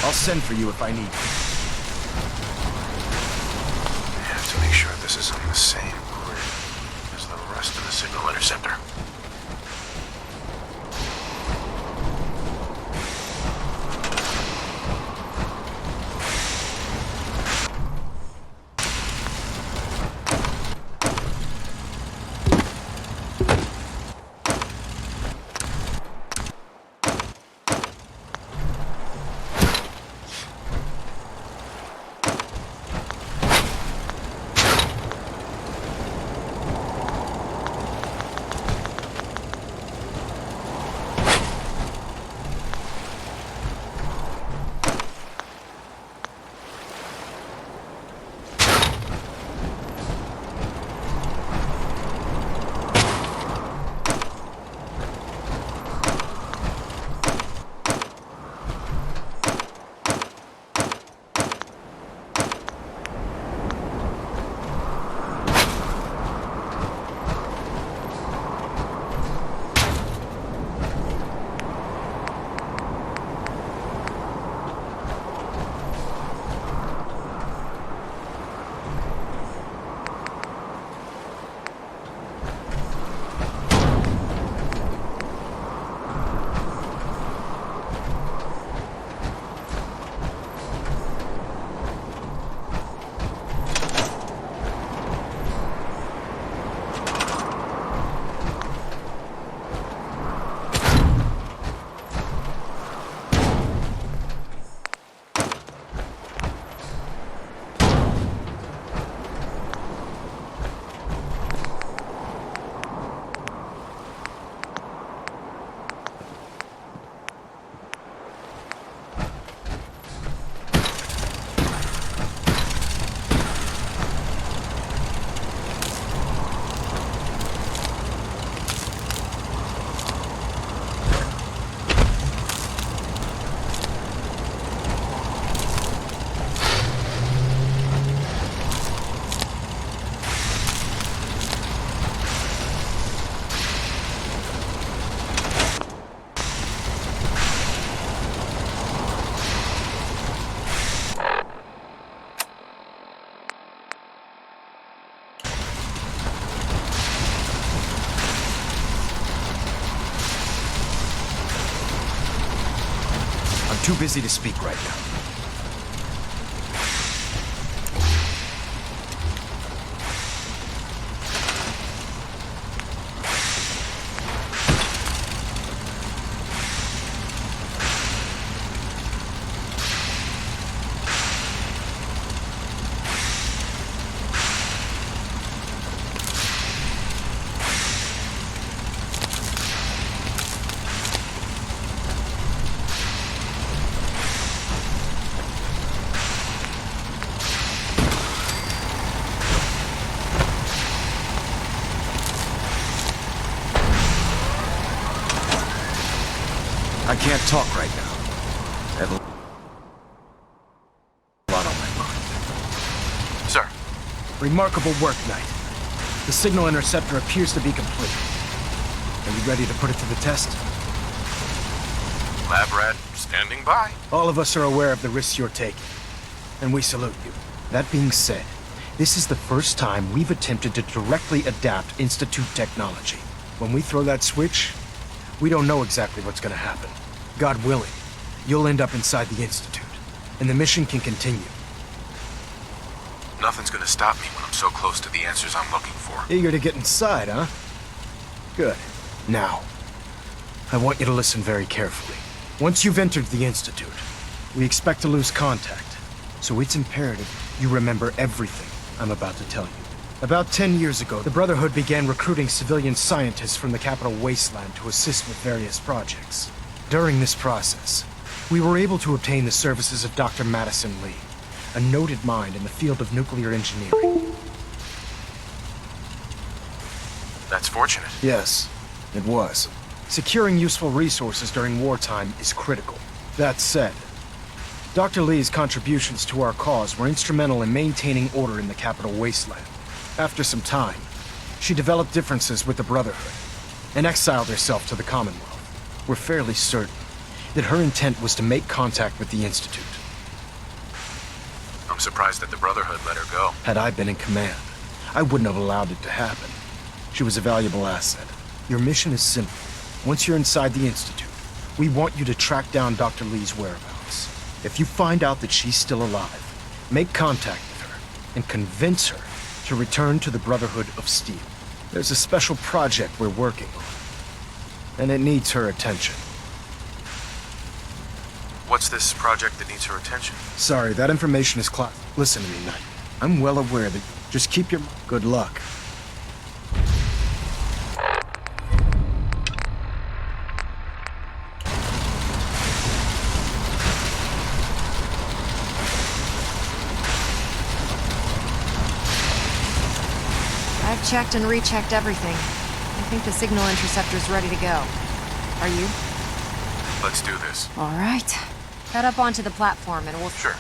I'll send for you if I need you. I have to make sure this is on the same grid as the rest of the signal interceptor. Too busy to speak right now. I can't talk right now. I have a lot on my mind. Sir. Remarkable work, Knight. The signal interceptor appears to be complete. Are you ready to put it to the test? Lab rat standing by. All of us are aware of the risks you're taking, and we salute you. That being said, this is the first time we've attempted to directly adapt Institute technology. When we throw that switch, we don't know exactly what's gonna happen. God willing, you'll end up inside the Institute, and the mission can continue. Nothing's gonna stop me when I'm so close to the answers I'm looking for. Eager to get inside, huh? Good. Now, I want you to listen very carefully. Once you've entered the Institute, we expect to lose contact, so it's imperative you remember everything I'm about to tell you. About 10 years ago, the Brotherhood began recruiting civilian scientists from the capital wasteland to assist with various projects. During this process, we were able to obtain the services of Dr. Madison Lee, a noted mind in the field of nuclear engineering. That's fortunate. Yes, it was. Securing useful resources during wartime is critical. That said, Dr. Lee's contributions to our cause were instrumental in maintaining order in the capital wasteland. After some time, she developed differences with the Brotherhood and exiled herself to the Commonwealth. We're fairly certain that her intent was to make contact with the Institute. I'm surprised that the Brotherhood let her go. Had I been in command, I wouldn't have allowed it to happen. She was a valuable asset. Your mission is simple. Once you're inside the Institute, we want you to track down Dr. Lee's whereabouts. If you find out that she's still alive, make contact with her and convince her to return to the Brotherhood of Steel. There's a special project we're working on, and it needs her attention. What's this project that needs her attention? Sorry, that information is class. Listen to me, Knight. I'm well aware that... Just keep your... Good luck. I've checked and rechecked everything. I think the signal interceptor's ready to go. Are you? Let's do this. All right. Head up onto the platform and we'll... Sure.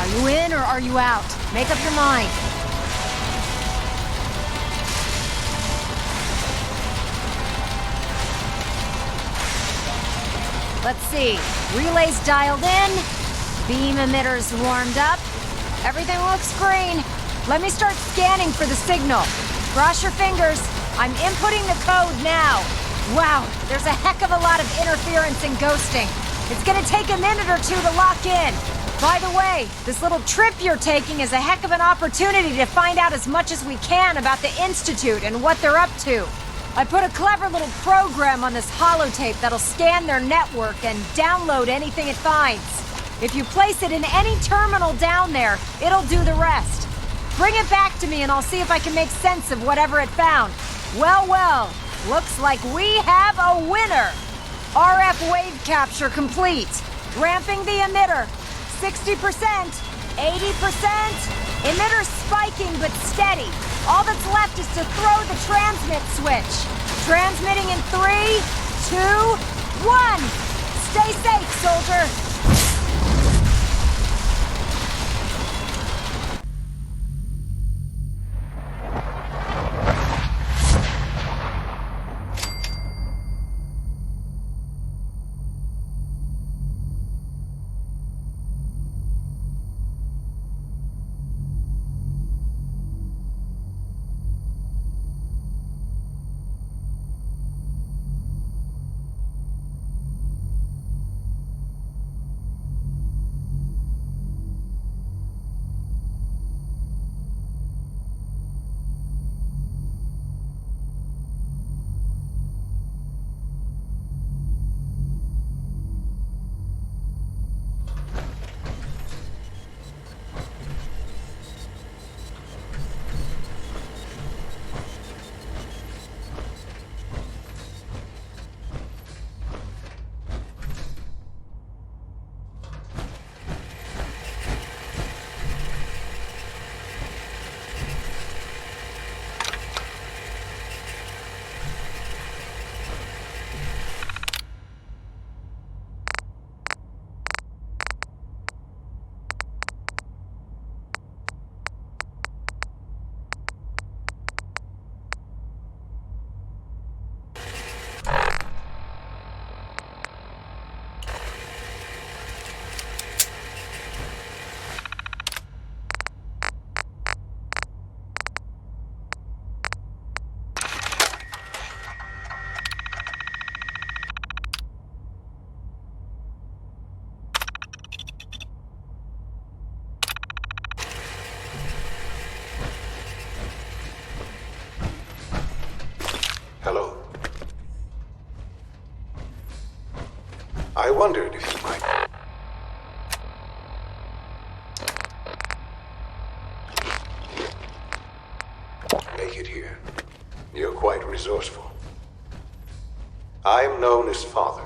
Are you in or are you out? Make up your mind. Let's see. Relays dialed in. Beam emitters warmed up. Everything looks green. Let me start scanning for the signal. Cross your fingers. I'm inputting the code now. Wow, there's a heck of a lot of interference and ghosting. It's gonna take a minute or two to lock in. By the way, this little trip you're taking is a heck of an opportunity to find out as much as we can about the Institute and what they're up to. I put a clever little program on this holotape that'll scan their network and download anything it finds. If you place it in any terminal down there, it'll do the rest. Bring it back to me and I'll see if I can make sense of whatever it found. Well, well, looks like we have a winner. RF wave capture complete. Ramping the emitter. 60%, 80%. Emitter spiking but steady. All that's left is to throw the transmit switch. Transmitting in 3, 2, 1. Stay safe, soldier. Hello. I wondered if you might... make it here. You're quite resourceful. I'm known as Father.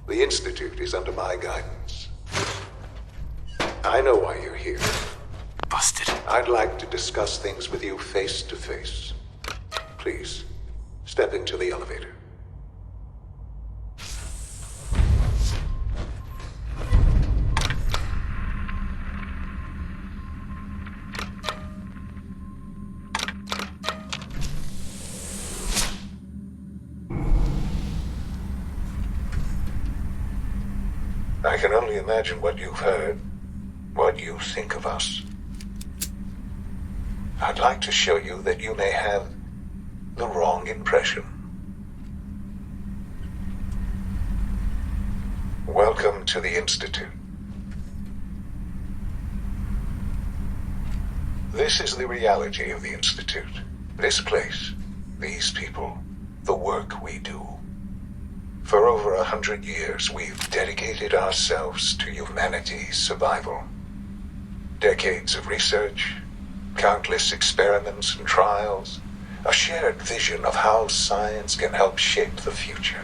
The Institute is under my guidance. I know why you're here. Busted. I'd like to discuss things with you face to face. Please, step into the elevator. I can only imagine what you've heard, what you think of us. I'd like to show you that you may have the wrong impression. Welcome to the Institute. This is the reality of the Institute. This place, these people, the work we do. For over 100 years, we've dedicated ourselves to humanity's survival. Decades of research, countless experiments and trials, a shared vision of how science can help shape the future.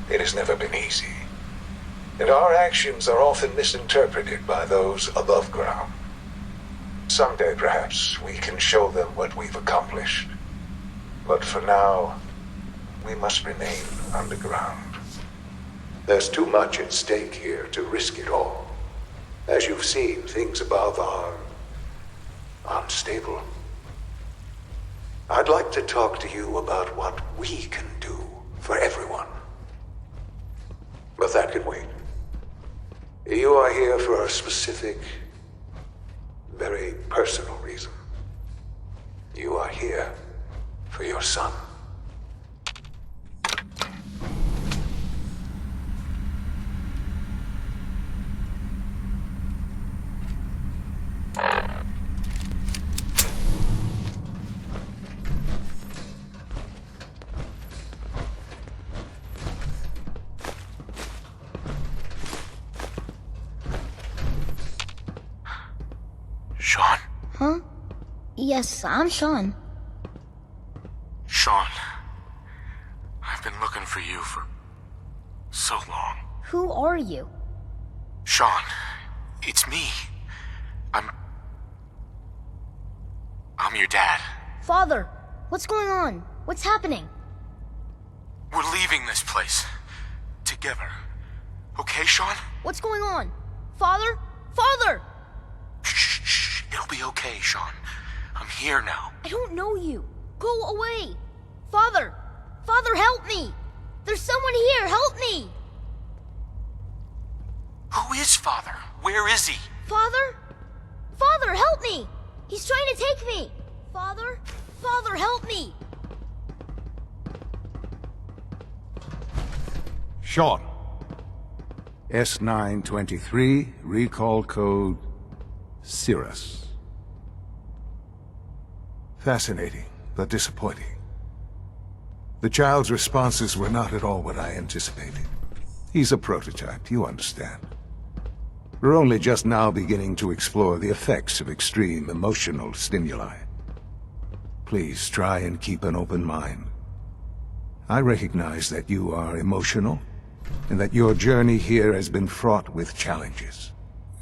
It has never been easy, and our actions are often misinterpreted by those above ground. Someday, perhaps, we can show them what we've accomplished. But for now, we must remain underground. There's too much at stake here to risk it all. As you've seen, things above are unstable. I'd like to talk to you about what we can do for everyone. But that can wait. You are here for a specific, very personal reason. You are here for your son. Sean? Huh? Yes, I'm Sean. Sean, I've been looking for you for so long. Who are you? Sean, it's me. I'm your dad. Father, what's going on? What's happening? We're leaving this place. Together. Okay, Sean? What's going on? Father? Father! Shh. It'll be okay, Sean. I'm here now. I don't know you. Go away. Father! Father, help me! There's someone here, help me! Who is Father? Where is he? Father? Father, help me! He's trying to take me! Father? Father, help me! Sean. S923, recall code Cirrus. Fascinating, but disappointing. The child's responses were not at all what I anticipated. He's a prototype, you understand. We're only just now beginning to explore the effects of extreme emotional stimuli. Please try and keep an open mind. I recognize that you are emotional, and that your journey here has been fraught with challenges.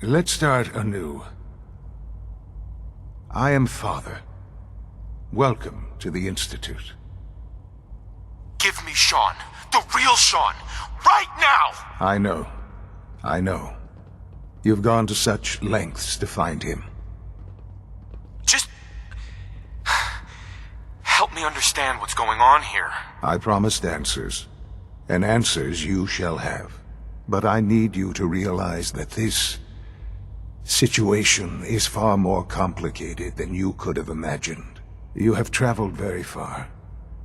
Let's start anew. I am Father. Welcome to the Institute. Give me Sean. The real Sean. Right now! I know. You've gone to such lengths to find him. Just help me understand what's going on here. I promised answers, and answers you shall have. But I need you to realize that this situation is far more complicated than you could have imagined. You have traveled very far,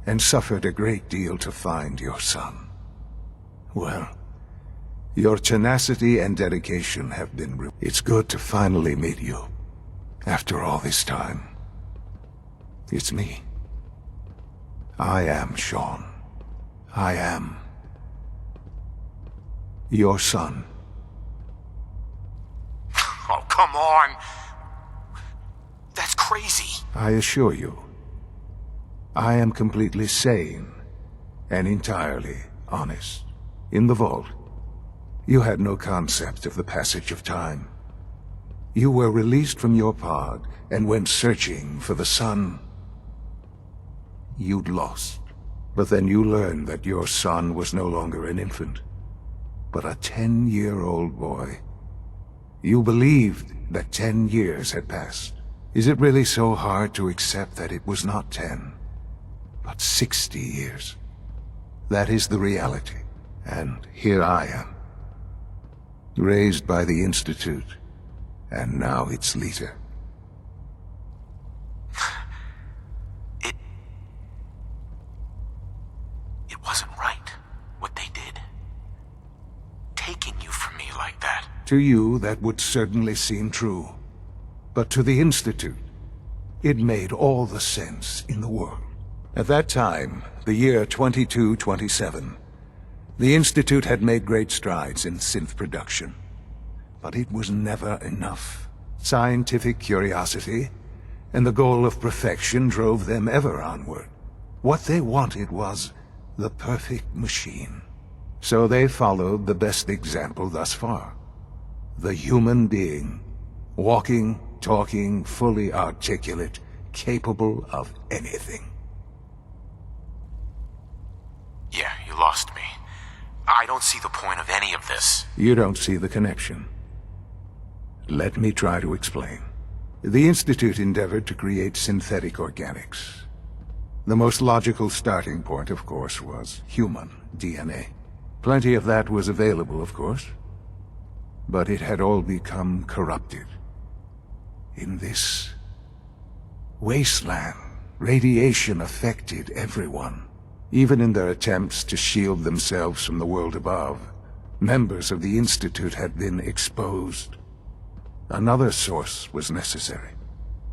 and suffered a great deal to find your son. Well, your tenacity and dedication have been It's good to finally meet you, after all this time. It's me. I am Sean. I am your son. Oh, come on! That's crazy. I assure you, I am completely sane and entirely honest. In the vault, you had no concept of the passage of time. You were released from your pod and went searching for the son you'd lost. But then you learned that your son was no longer an infant, but a 10-year-old boy. You believed that 10 years had passed. Is it really so hard to accept that it was not 10, but 60 years? That is the reality, and here I am. raised by the Institute, and now its leader. It wasn't right, what they did. Taking you from me like that. To you, that would certainly seem true. But to the Institute, it made all the sense in the world. At that time, the year 2227, the Institute had made great strides in synth production. But it was never enough. Scientific curiosity and the goal of perfection drove them ever onward. What they wanted was the perfect machine. So they followed the best example thus far. The human being. Walking, talking, fully articulate, capable of anything. Yeah, you lost me. I don't see the point of any of this. You don't see the connection. Let me try to explain. The Institute endeavored to create synthetic organics. The most logical starting point, of course, was human DNA. Plenty of that was available, of course. But it had all become corrupted. In this wasteland, radiation affected everyone. Even in their attempts to shield themselves from the world above, members of the Institute had been exposed. Another source was necessary.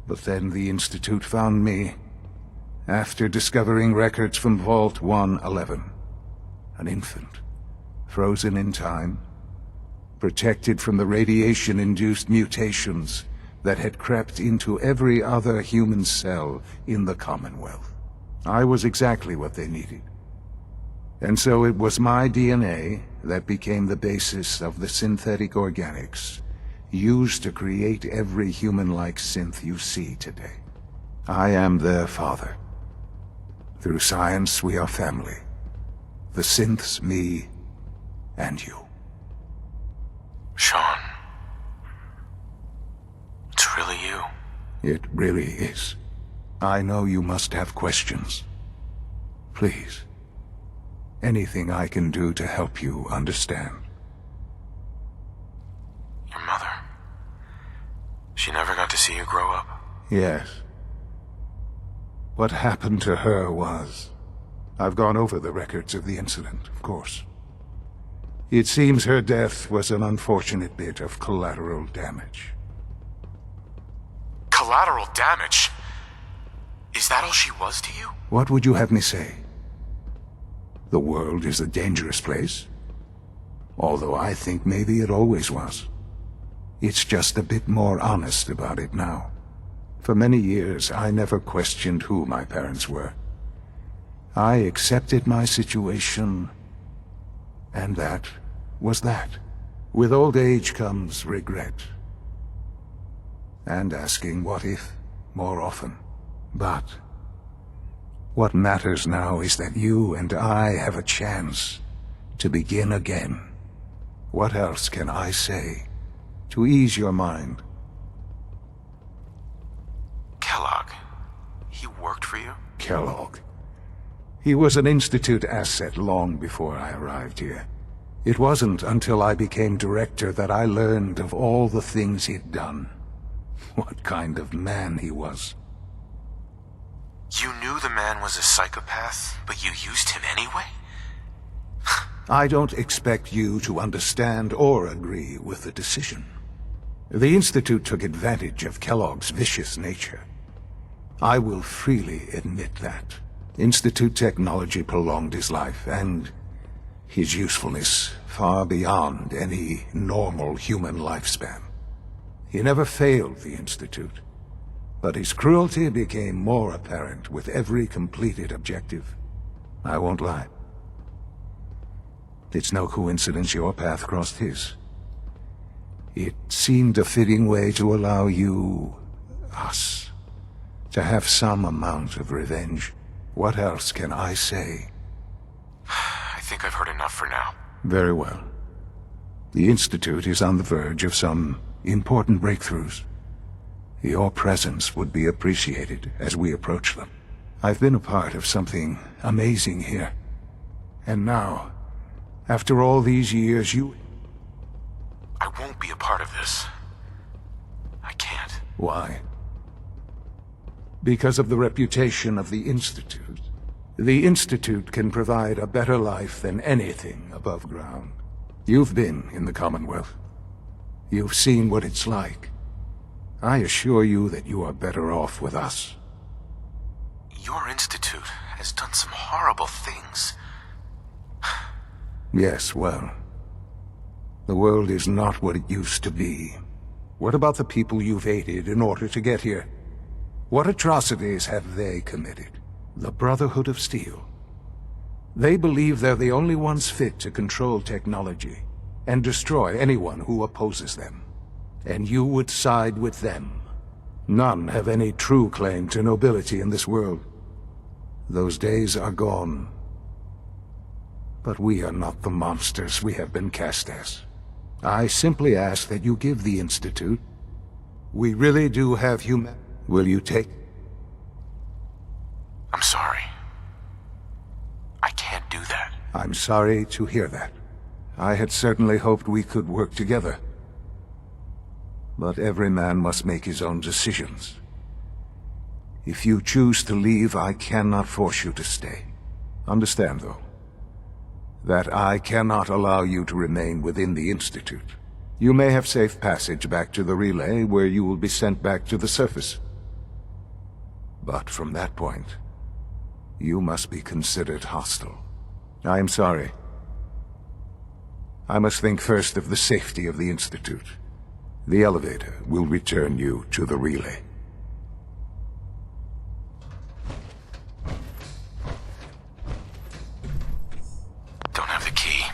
But then the Institute found me, after discovering records from Vault 111. An infant, frozen in time, protected from the radiation-induced mutations that had crept into every other human cell in the Commonwealth. I was exactly what they needed. And so it was my DNA that became the basis of the synthetic organics used to create every human-like synth you see today. I am their father. Through science, we are family. The synths, me, and you. Sean. It's really you. It really is. I know you must have questions. Please. Anything I can do to help you understand. Your mother. She never got to see you grow up. Yes. What happened to her was... I've gone over the records of the incident, of course. It seems her death was an unfortunate bit of collateral damage. Collateral damage? Is that all she was to you? What would you have me say? The world is a dangerous place. Although I think maybe it always was. It's just a bit more honest about it now. For many years, I never questioned who my parents were. I accepted my situation, and that was that. With old age comes regret. And asking what if more often. But what matters now is that you and I have a chance to begin again. What else can I say to ease your mind? Kellogg. He worked for you? Kellogg. He was an Institute asset long before I arrived here. It wasn't until I became director that I learned of all the things he'd done. What kind of man he was. You knew the man was a psychopath, but you used him anyway? I don't expect you to understand or agree with the decision. The Institute took advantage of Kellogg's vicious nature. I will freely admit that. Institute technology prolonged his life, and his usefulness far beyond any normal human lifespan. He never failed the Institute, but his cruelty became more apparent with every completed objective. I won't lie. It's no coincidence your path crossed his. It seemed a fitting way to allow you, us, to have some amount of revenge. What else can I say? I think I've heard enough for now. Very well. The Institute is on the verge of some important breakthroughs. Your presence would be appreciated as we approach them. I've been a part of something amazing here. And now, after all these years, I won't be a part of this. I can't. Why? Because of the reputation of the Institute. The Institute can provide a better life than anything above ground. You've been in the Commonwealth. You've seen what it's like. I assure you that you are better off with us. Your institute has done some horrible things. Yes, well, the world is not what it used to be. What about the people you've aided in order to get here? What atrocities have they committed? The Brotherhood of Steel. They believe they're the only ones fit to control technology and destroy anyone who opposes them. And you would side with them. None have any true claim to nobility in this world. Those days are gone. But we are not the monsters we have been cast as. I simply ask that you give the Institute. We really do have human... Will you take... I'm sorry. I can't do that. I'm sorry to hear that. I had certainly hoped we could work together. But every man must make his own decisions. If you choose to leave, I cannot force you to stay. Understand, though, that I cannot allow you to remain within the Institute. You may have safe passage back to the relay, where you will be sent back to the surface. But from that point, you must be considered hostile. I am sorry. I must think first of the safety of the Institute. The elevator will return you to the relay. Don't have the key.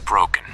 Broken.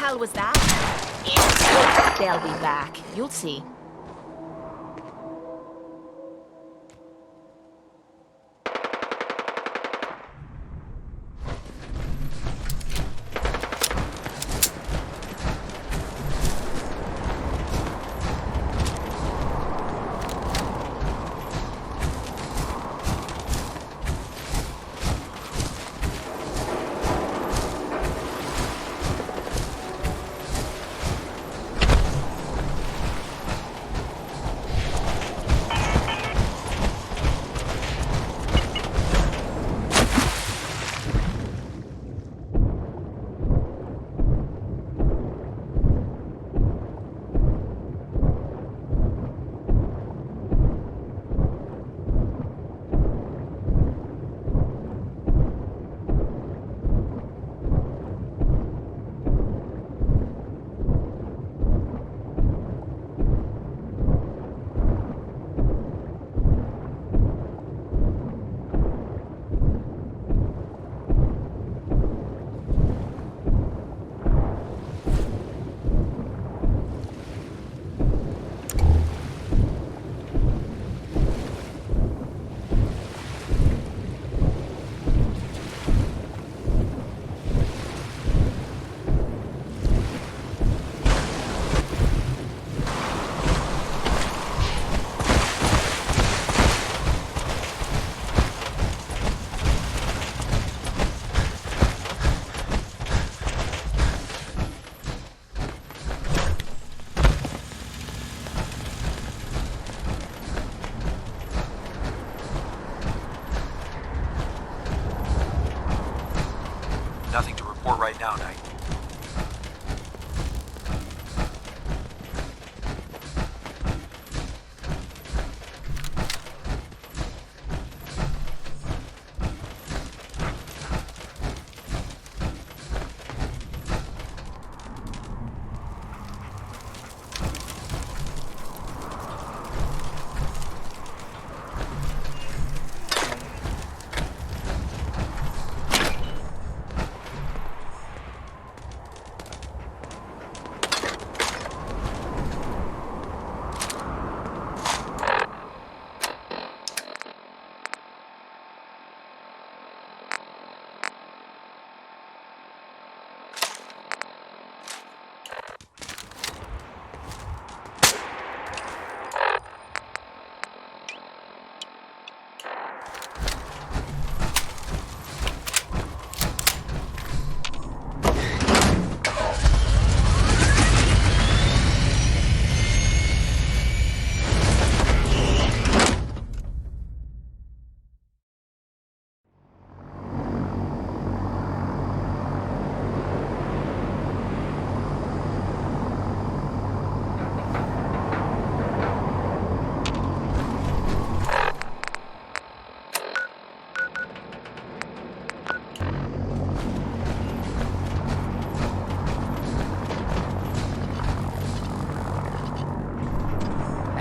hell was that? They'll be back. You'll see. Nothing to report right now, Knight.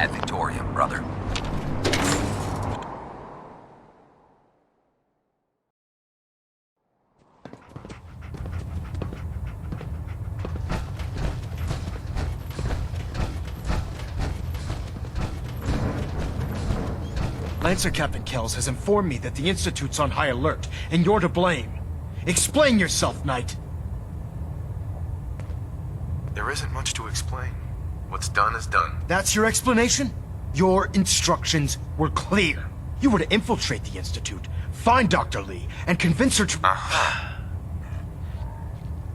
Ad Victoriam, brother. Lancer Captain Kells has informed me that the Institute's on high alert, and you're to blame. Explain yourself, Knight. There isn't much to explain. What's done is done. That's your explanation? Your instructions were clear. You were to infiltrate the Institute, find Dr. Lee, and convince her to...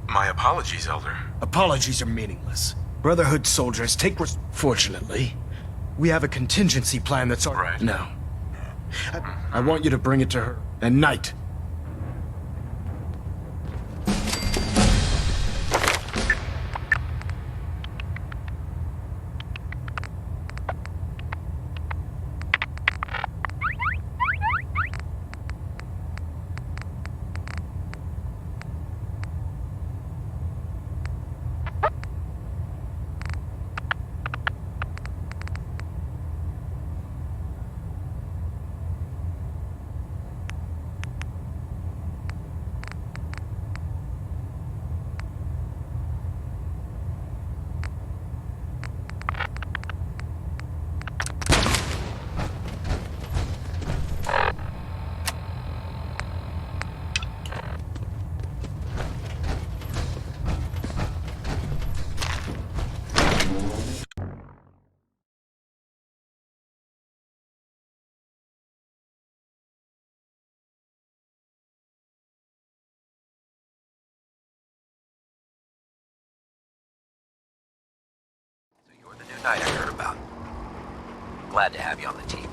My apologies, Elder. Apologies are meaningless. Brotherhood soldiers take Fortunately, we have a contingency plan that's... Right. No. I want you to bring it to her. And Knight. I heard about. Glad to have you on the team.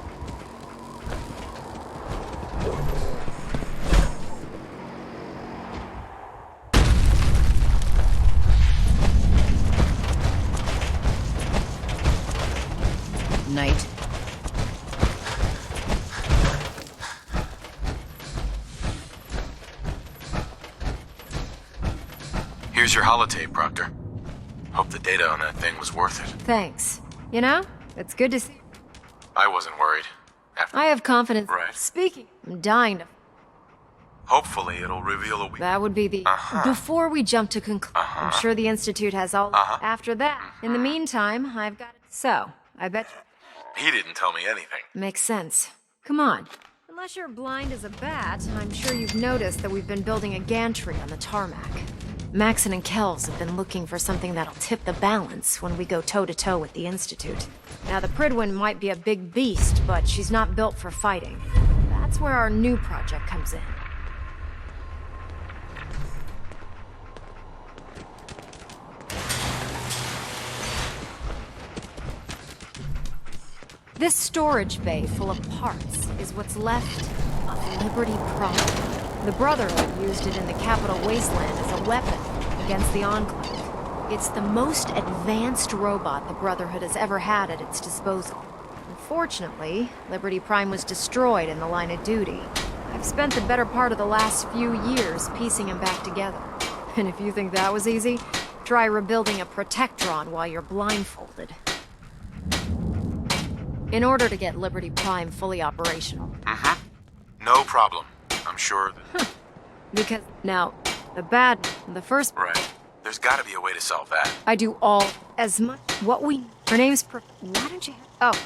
Night. Here's your holotape, Proctor. Hope the data on that thing was worth it. Thanks. You know, it's good to see. I wasn't worried. After I have confidence. Right. Speaking, I'm dying to. Hopefully it'll reveal a weak... That would be the. Before we jump to conclusion, I'm sure the Institute has all. After that. In the meantime, I've got. So, I bet. He didn't tell me anything. Makes sense. Come on. Unless you're blind as a bat, I'm sure you've noticed that we've been building a gantry on the tarmac. Maxon and Kells have been looking for something that'll tip the balance when we go toe-to-toe with the Institute. Now, the Pridwin might be a big beast, but she's not built for fighting. That's where our new project comes in. This storage bay full of parts is what's left of Liberty Prime. The Brotherhood used it in the Capital Wasteland as a weapon against the Enclave. It's the most advanced robot the Brotherhood has ever had at its disposal. Unfortunately, Liberty Prime was destroyed in the line of duty. I've spent the better part of the last few years piecing him back together. And if you think that was easy, try rebuilding a Protectron while you're blindfolded. In order to get Liberty Prime fully operational. No problem. I'm sure that... Because, now, the first... Right. There's gotta be a way to solve that. I do all, as much, what we... Her name's why don't you... Oh,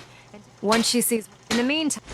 once she sees... In the meantime...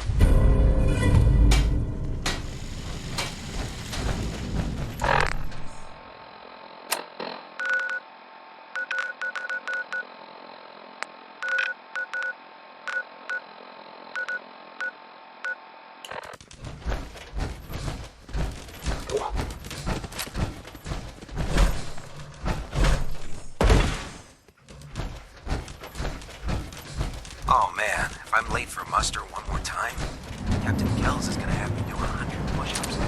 Oh man, if I'm late for muster one more time, Captain Kells is gonna have me doing 100 push-ups.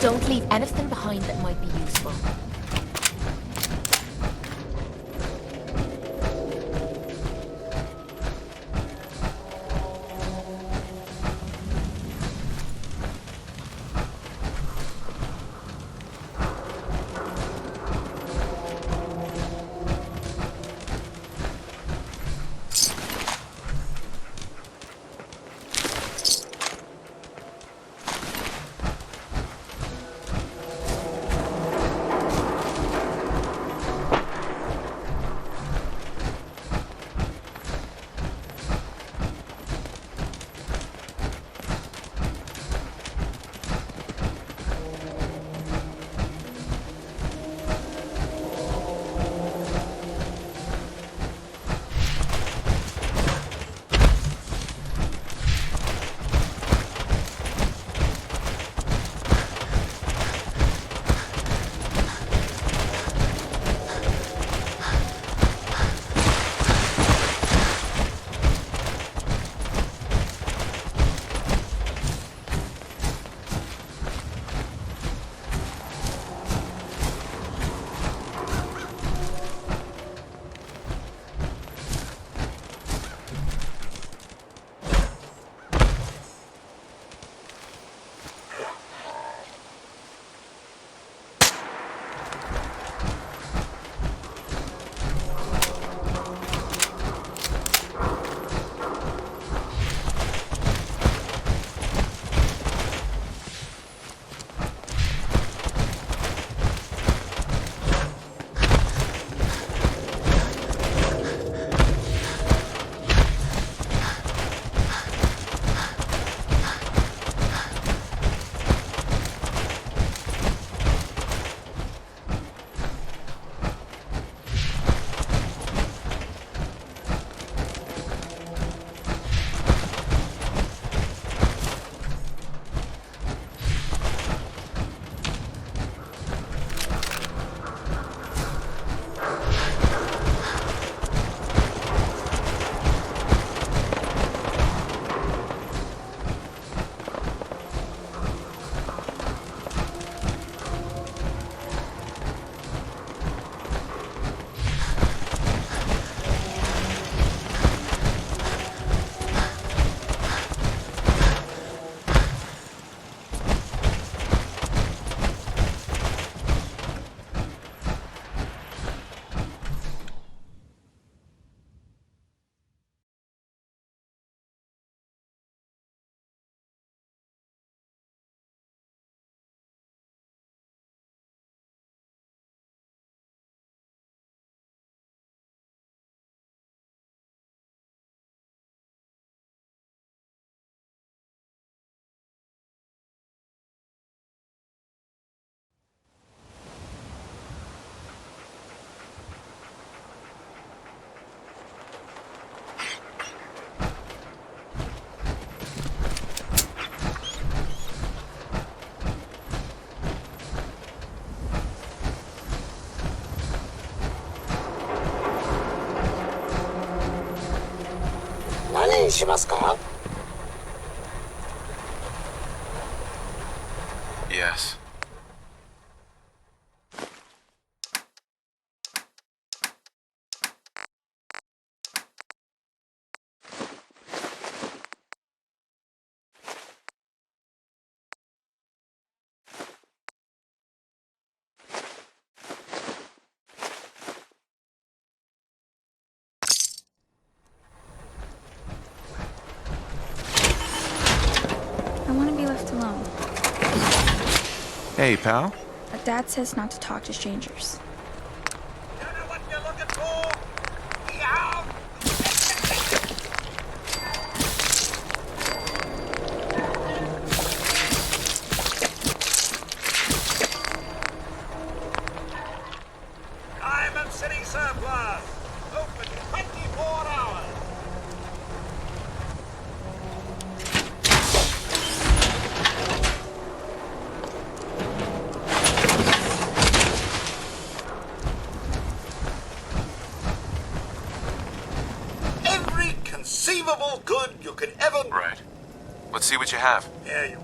Don't leave anything behind that might be useful. Yes. I want to be left alone. Hey, pal. But Dad says not to talk to strangers. Diamond City Surplus! Open 24 hours! Every conceivable good you could ever... Right. Let's see what you have. Here you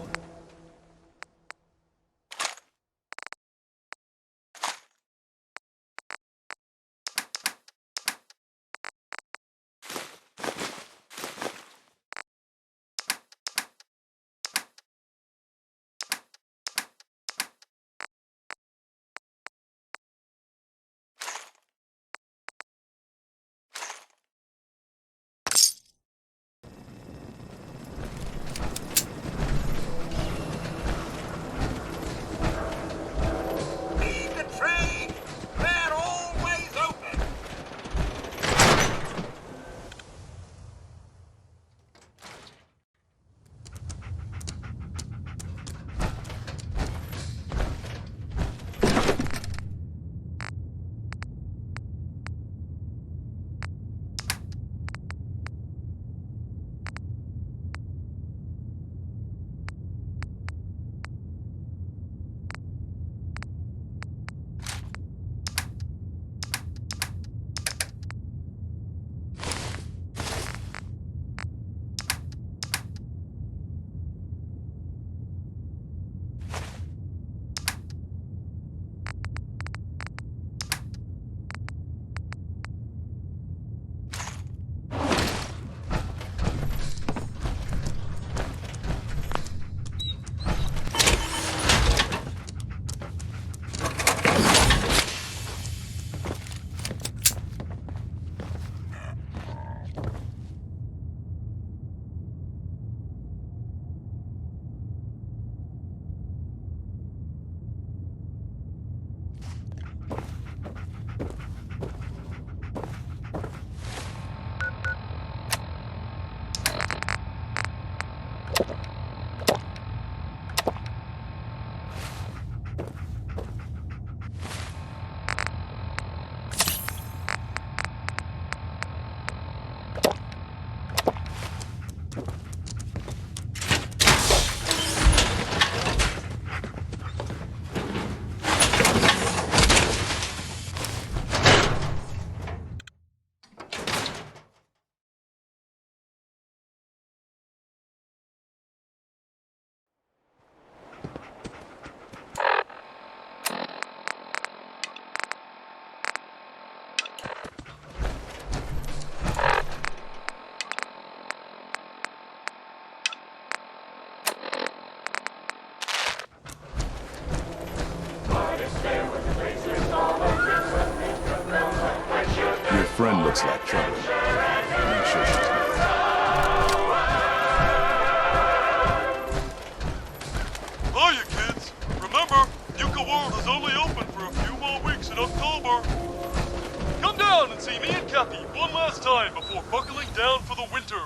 looks like trouble. Make sure she's good. Hiya, kids. Remember, Nuka World is only open for a few more weeks in October. Come down and see me and Kathy one last time before buckling down for the winter.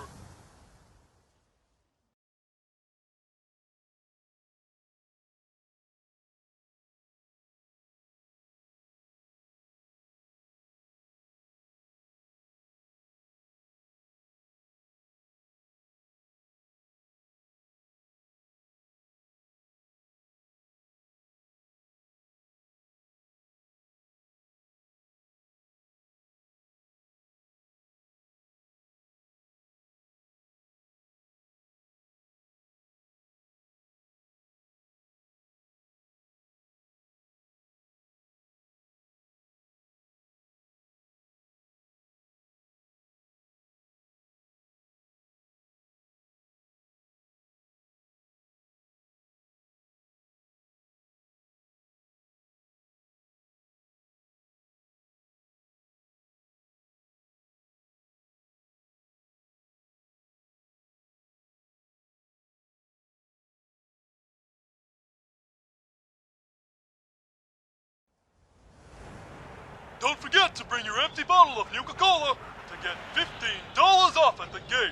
Don't forget to bring your empty bottle of Nuka-Cola to get $15 off at the gate.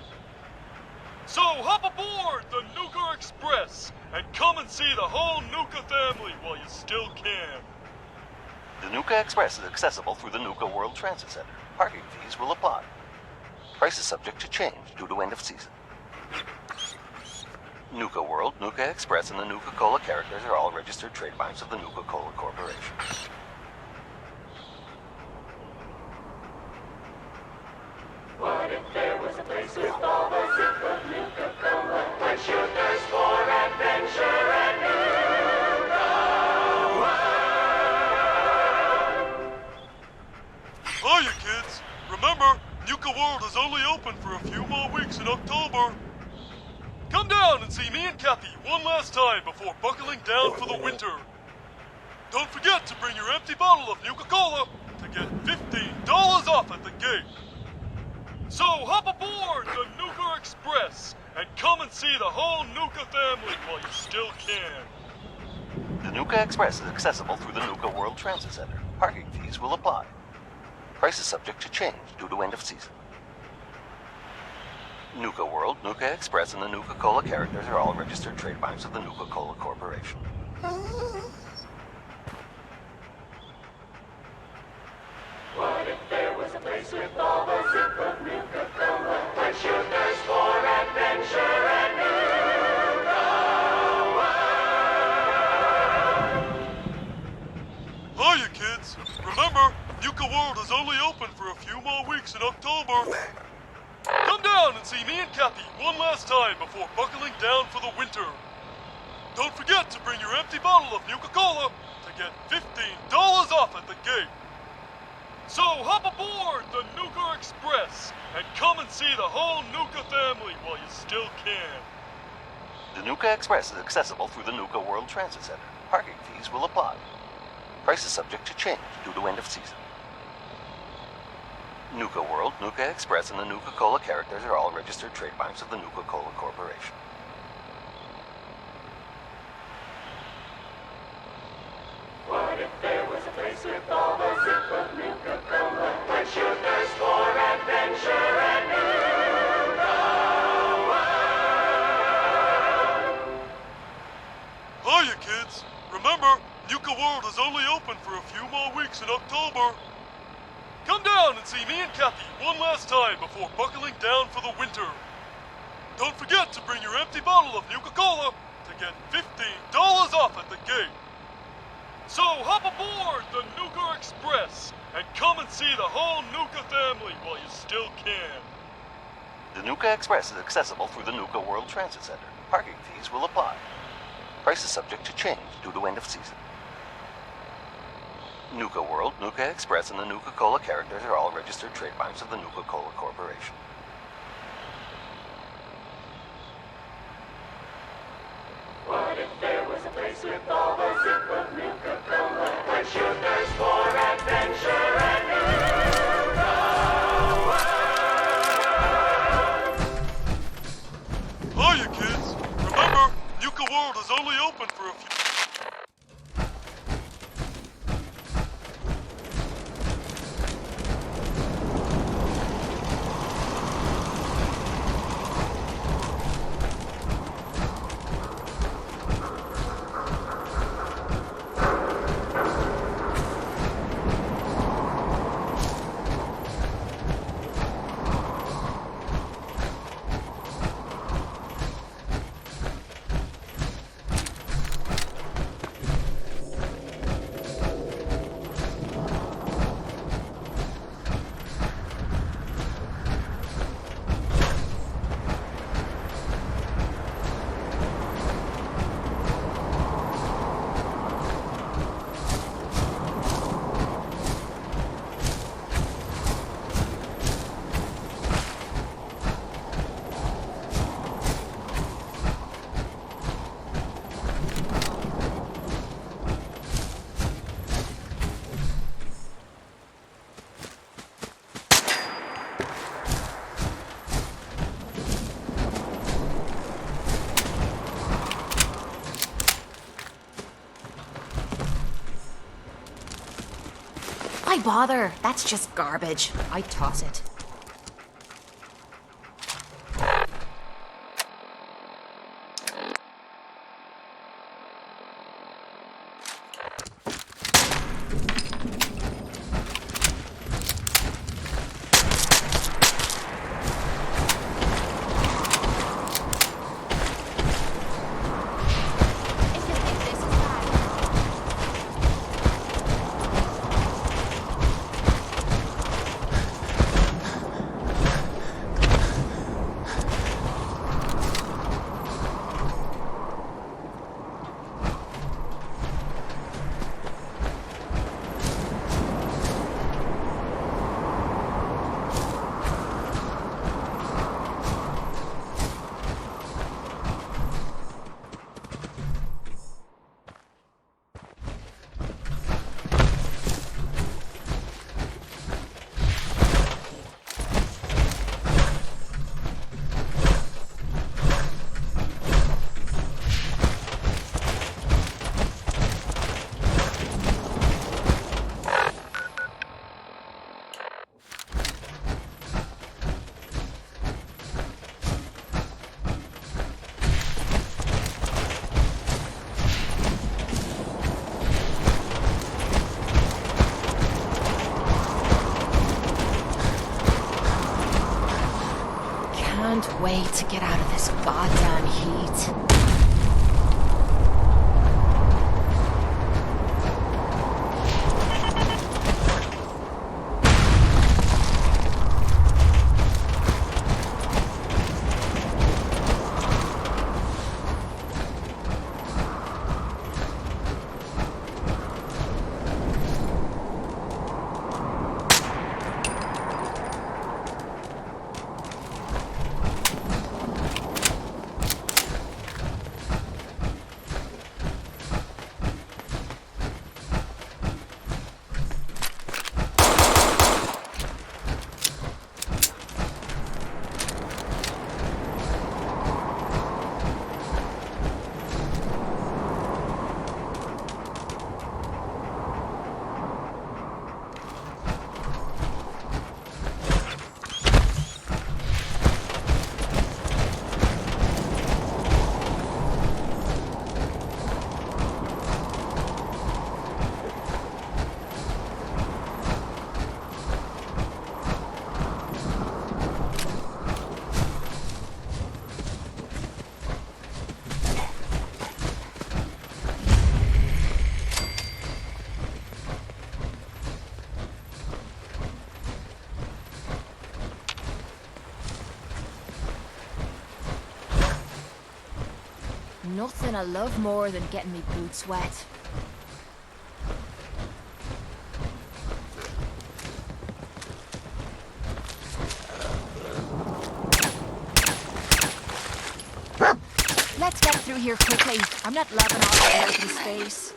So hop aboard the Nuka Express and come and see the whole Nuka family while you still can. The Nuka Express is accessible through the Nuka World Transit Center. Parking fees will apply. Price is subject to change due to end of season. Nuka World, Nuka Express, and the Nuka-Cola characters are all registered trademarks of the Nuka-Cola Corporation. What if there was a place with all the zip of Nuka-Cola? Quench your thirst for adventure and Nuka World. Hiya, kids. Remember, Nuka World is only open for a few more weeks in October. Come down and see me and Kathy one last time before buckling down for the winter. Don't forget to bring your empty bottle of Nuka-Cola to get $15 off at the gate. So hop aboard the Nuka Express and come and see the whole Nuka family while you still can. The Nuka Express is accessible through the Nuka World Transit Center. Parking fees will apply. Price is subject to change due to end of season. Nuka World, Nuka Express, and the Nuka-Cola characters are all registered trademarks of the Nuka-Cola Corporation. What if there was a place with all the zip of Nuka-Cola? Quench your thirst for adventure and Nuka World. Hiya, kids. Remember, Nuka World is only open for a few more weeks in October. Come down and see me and Kathy one last time before buckling down for the winter. Don't forget to bring your empty bottle of Nuka-Cola to get $15 off at the gate. So hop aboard the Nuka Express and come and see the whole Nuka family while you still can. The Nuka Express is accessible through the Nuka World Transit Center. Parking fees will apply. Price is subject to change due to end of season. Nuka World, Nuka Express, and the Nuka-Cola characters are all registered trademarks of the Nuka-Cola Corporation. What if there was a place with all the zip of Nuka-Cola? Quench your thirst for adventure and Nuka World. Hiya, kids. Remember, Nuka World is only open for a few more weeks in October. Come down and see me and Kathy one last time before buckling down for the winter. Don't forget to bring your empty bottle of Nuka-Cola to get $15 off at the gate. So hop aboard the Nuka Express and come and see the whole Nuka family while you still can. The Nuka Express is accessible through the Nuka World Transit Center. Parking fees will apply. Price is subject to change due to end of season. Nuka World, Nuka Express, and the Nuka-Cola characters are all registered trademarks of the Nuka-Cola Corporation. What if there was a place with all the zip of Nuka-Cola? Quench your thirst for adventure and Nuka Why bother? That's just garbage. I toss it. Can't wait to get out of this goddamn heat. Nothing I love more than getting me boots wet. Let's get through here quickly. I'm not loving all the open space.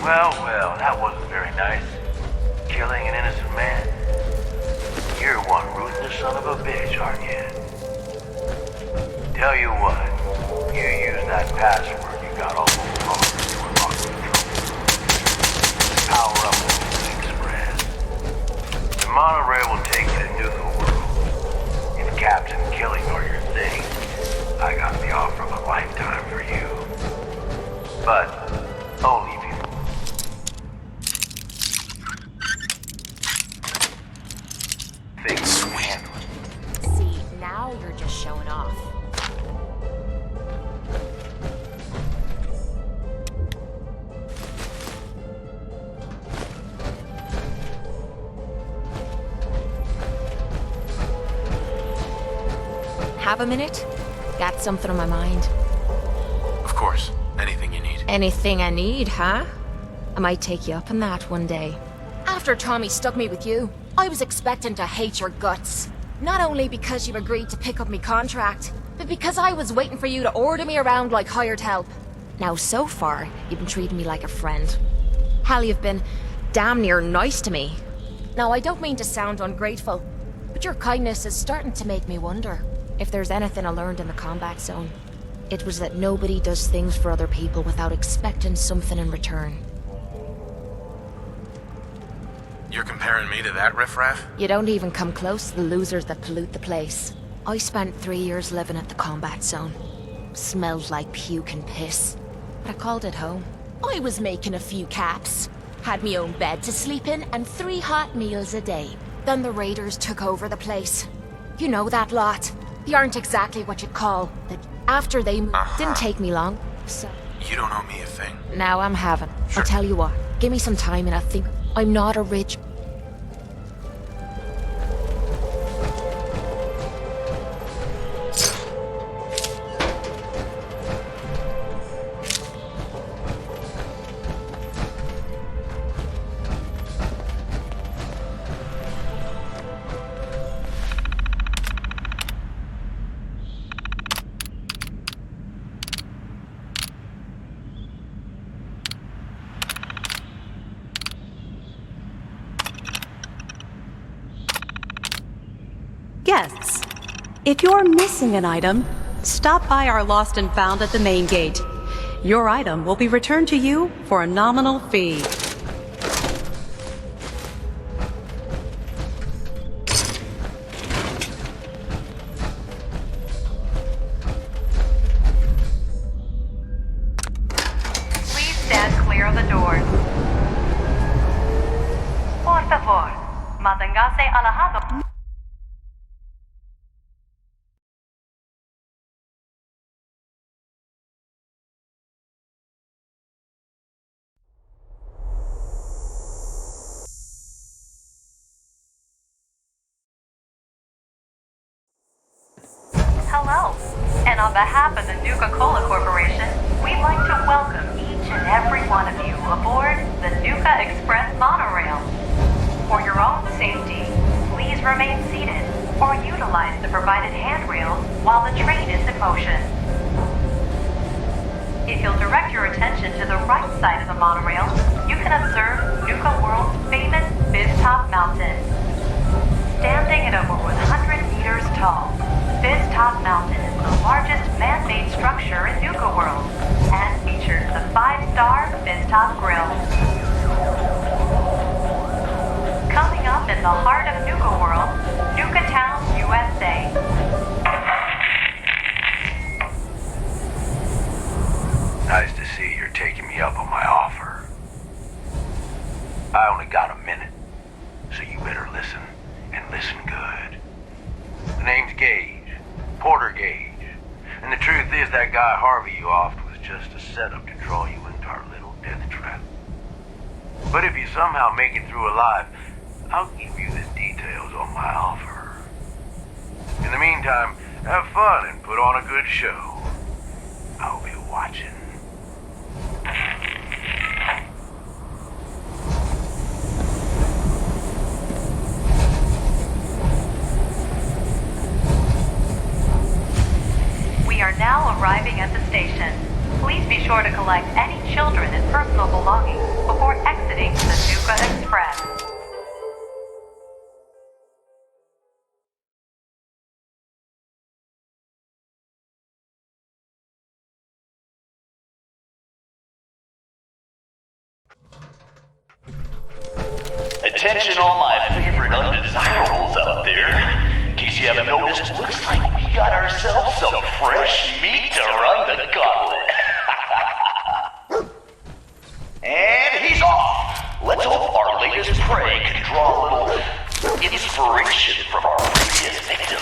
Well, well, that wasn't very nice. Killing an innocent man. You're one ruthless son of a bitch, aren't you? Tell you what, you use that password you got all over to unlock control. Power up the Nuka Express. The monorail will take you to Nuka World. If Captain killing are your thing, I got the offer of a lifetime for you. But only if you... Things we handle it. See, now you're just showing off. Have a minute? Got something on my mind. Of course. Anything you need. Anything I need, huh? I might take you up on that one day. After Tommy stuck me with you, I was expecting to hate your guts. Not only because you agreed to pick up me contract, but because I was waiting for you to order me around like hired help. Now, so far, you've been treating me like a friend. Hell, you've been damn near nice to me. Now, I don't mean to sound ungrateful, but your kindness is starting to make me wonder. If there's anything I learned in the combat zone, it was that nobody does things for other people without expecting something in return. You're comparing me to that riffraff? You don't even come close to the losers that pollute the place. I spent 3 years living at the combat zone. Smelled like puke and piss. But I called it home. I was making a few caps. Had me own bed to sleep in and 3 hot meals a day. Then the raiders took over the place. You know that lot. They aren't exactly what you'd call the... After they moved, didn't take me long, so... You don't owe me a thing. Now I'm having. Sure. I'll tell you what, give me some time and I think I'm not a rich... Guests, if you're missing an item, stop by our Lost and Found at the main gate. Your item will be returned to you for a nominal fee. Please stand clear of the doors. Por favor, manténgase alejado. Hello, and on behalf of the Nuka-Cola Corporation, we'd like to welcome each and every one of you aboard the Nuka Express monorail. For your own safety, please remain seated or utilize the provided handrails while the train is in motion. If you'll direct your attention to the right side of the monorail, you can observe Nuka World's famous Fizz-Top Mountain. Standing at over 100 meters tall, Fizz-Top Mountain is the largest man-made structure in Nuka World and features the 5-star Fizz-Top Grill. Coming up in the heart of Nuka World, Nuka Town, USA. Nice to see you're taking me up on my offer. I only got a minute, so you better listen, and listen good. The name's Gage, Porter Gage. And the truth is that guy Harvey you offed was just a setup to draw you into our little death trap. But if you somehow make it through alive, I'll give you the details on my offer. In the meantime, have fun and put on a good show. I'll be watching. We are now arriving at the station. Please be sure to collect any children and personal belongings before exiting the Nuka Express. Attention all my favorite undesirables out there. In case you haven't noticed, looks like we got ourselves some fresh meat to run the gauntlet. And he's off! Let's hope our latest prey can draw a little inspiration from our previous victims.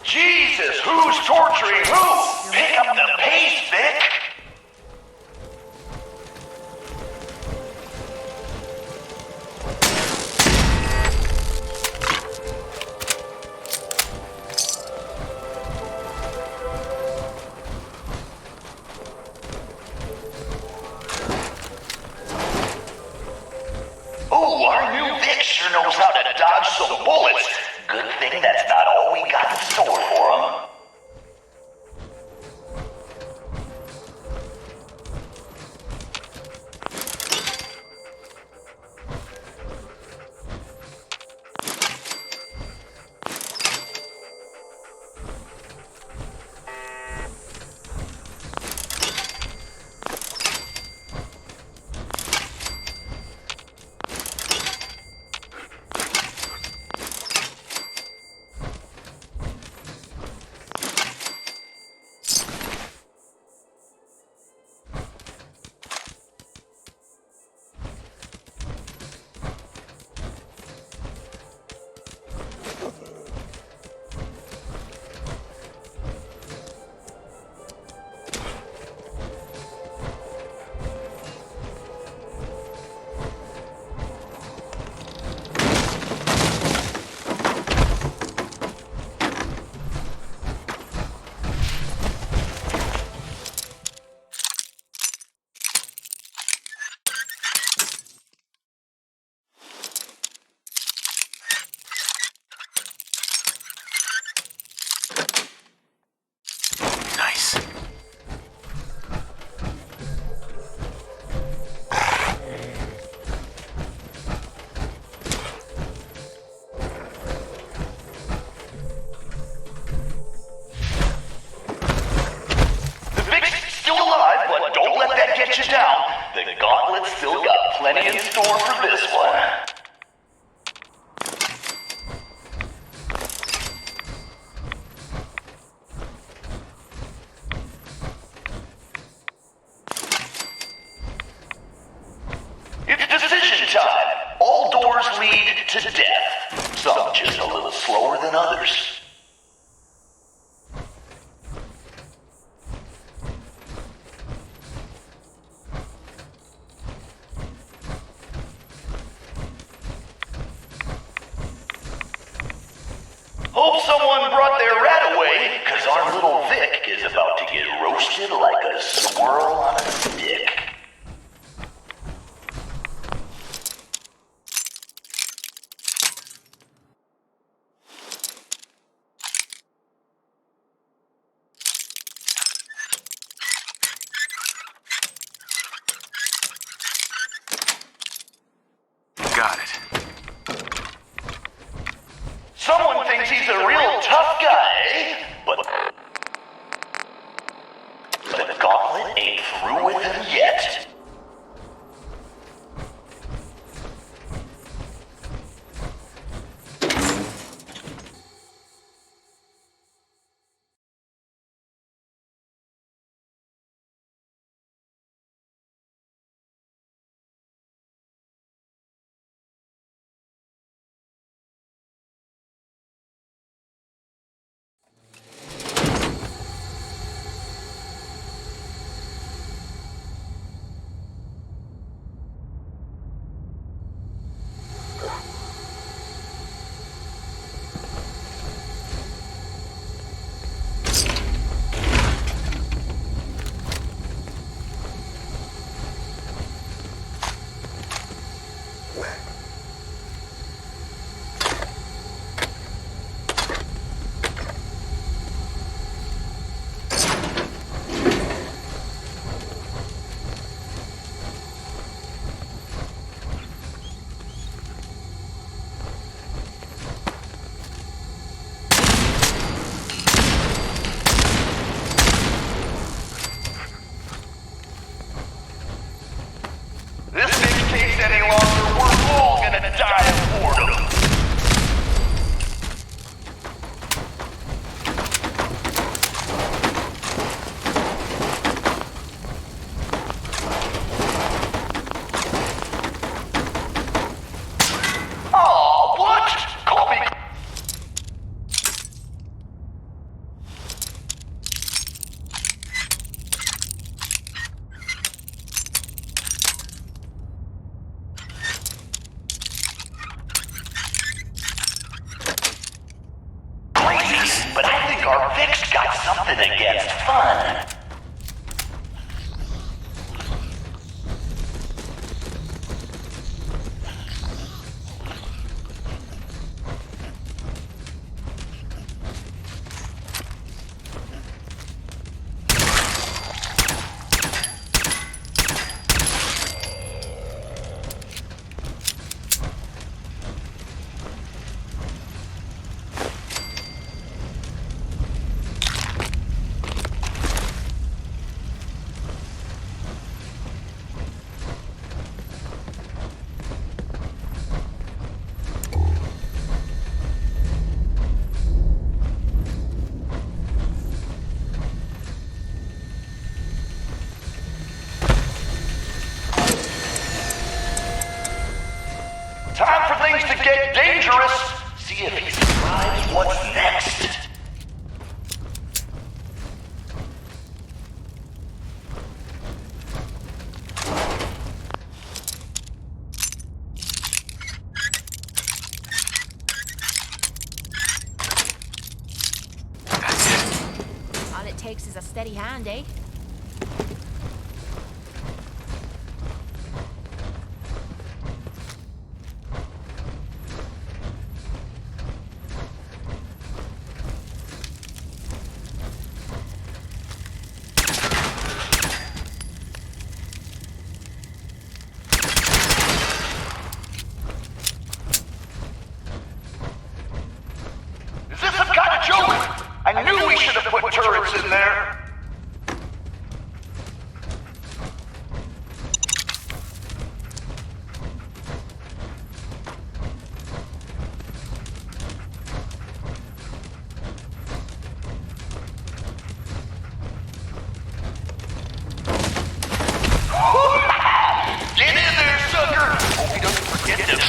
Jesus, who's torturing who? Pick up the pace, Vic! Ooh, our new Vic sure knows how to dodge some bullets. Good thing that's not all we got in store for him. get you down, the gauntlet's still got plenty in store for this one. It's decision time. All doors lead to death. Some just a little slower than others. Hope someone brought their rat away, because our little Vic is about to get roasted like a squirrel on a stick. Got it. Someone thinks he's a real tough guy, but the gauntlet ain't through with him yet. This makes case any longer, we're all gonna die of boredom. Oh, what? Call me. Crazy, but I think our Vic's got something against fun. Time for things to get dangerous. See if he survives what's next. All it takes is a steady hand, eh? Is this some kind of joke? I knew we should have put turrets in there. Get in there, sucker! Hope he doesn't forget this.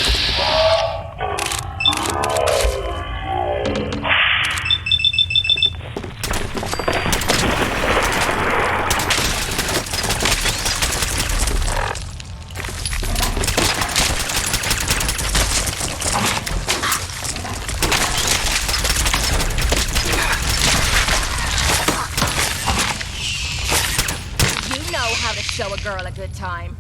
You know how to show a girl a good time.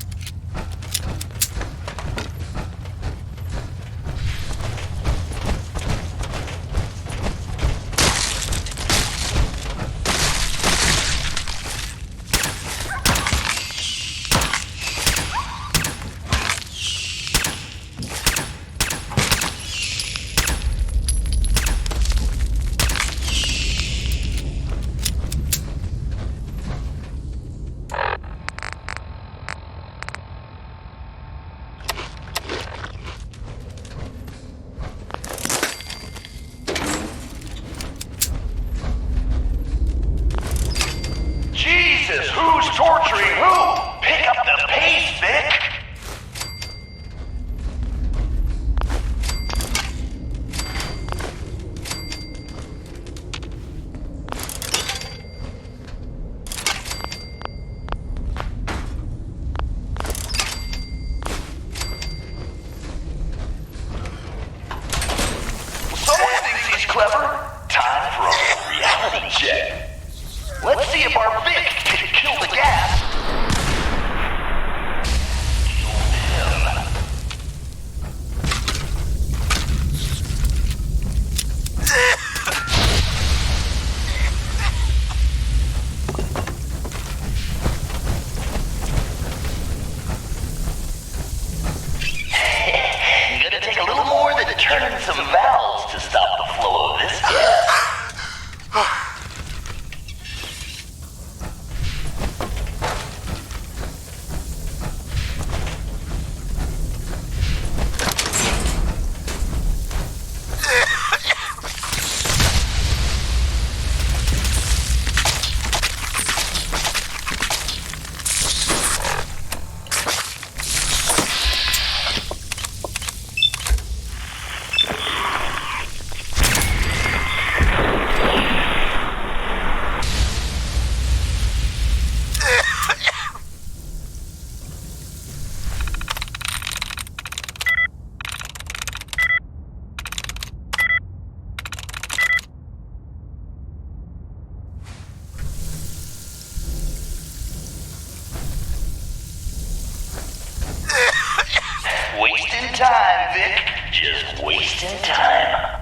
time, Vic. Just wasting time.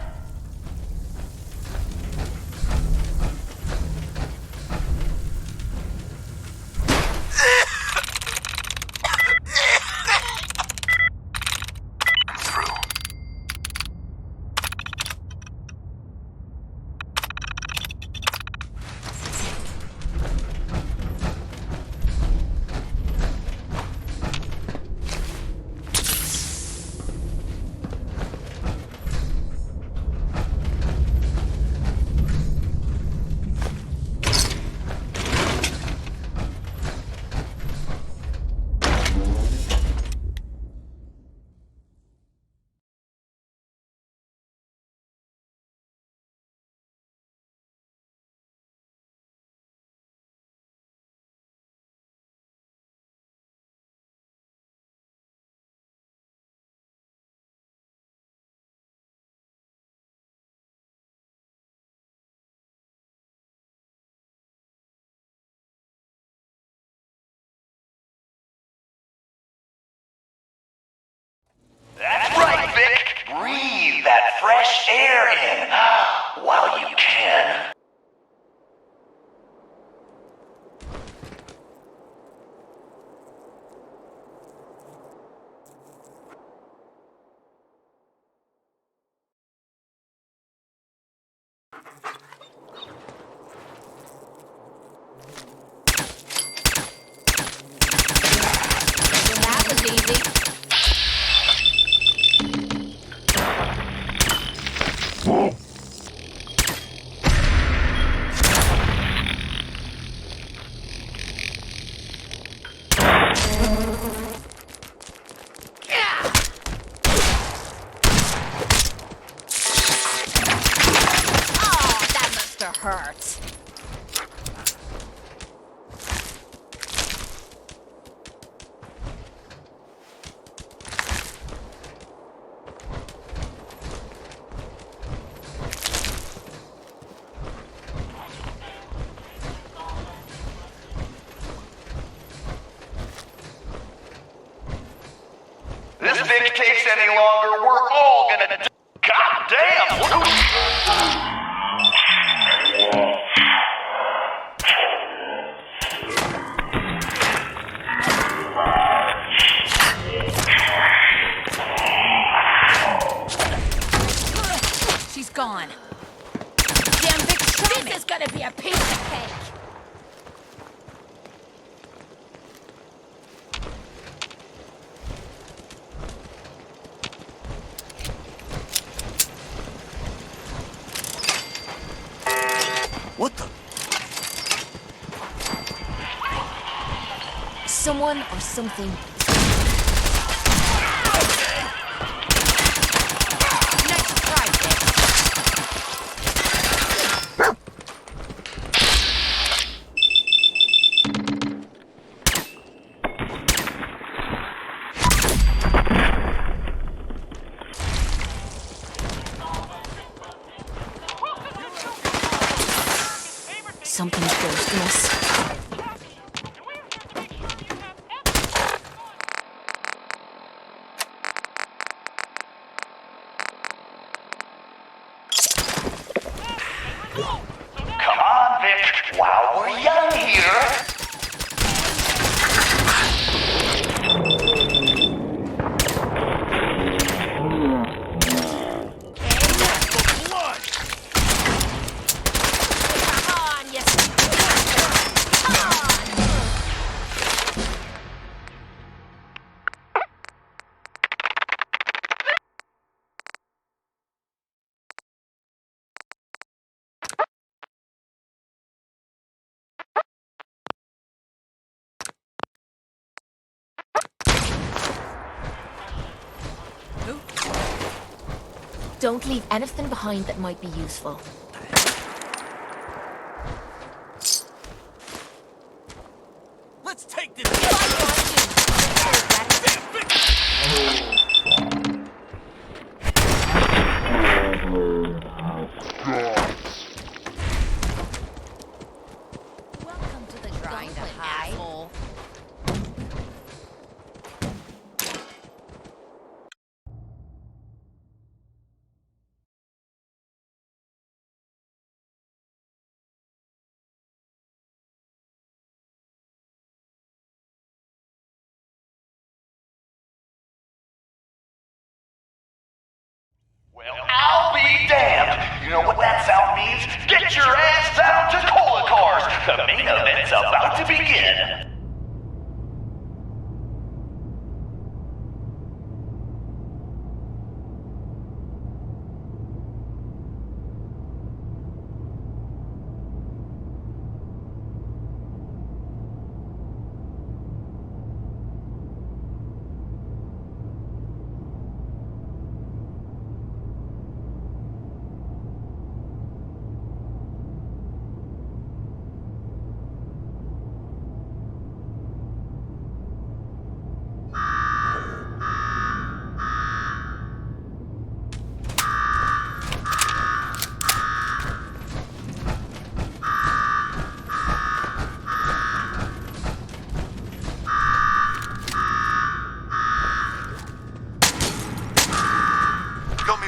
That's right, Vic. Breathe that fresh air in while you can. That was easy. Oh, that must have hurt. This Vic takes any longer, we're all gonna die. God damn! She's gone. Damn Vic shot me. This is gonna be a piece of cake. What the? Someone or something. Nice try, Vic. Something's ghosting us. Come on, Vic, while we're young here. Don't leave anything behind that might be useful. Let's take this. Welcome to the grind, asshole. I'll be damned! You know what that sound means? Get your ass down to Cola Cars! The main event's about to begin!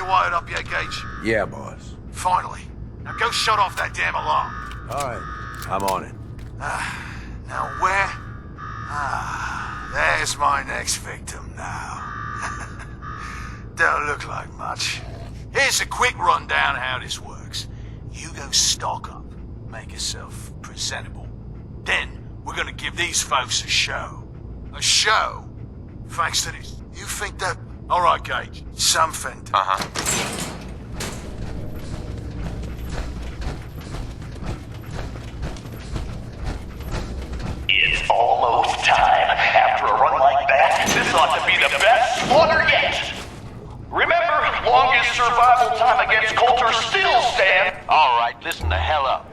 Wired up yet, Gage? Yeah, boss. Finally. Now go shut off that damn alarm. All right, I'm on it. Now where? There's my next victim now. Don't look like much. Here's a quick rundown how this works. You go stock up, make yourself presentable. Then we're gonna give these folks a show. A show? Thanks to this. You think that... All right, Gage. Something. It's almost time. After a run like that, this ought to be the best slaughter yet. Remember, longest survival time against Coulter still stands. All right, listen the hell up.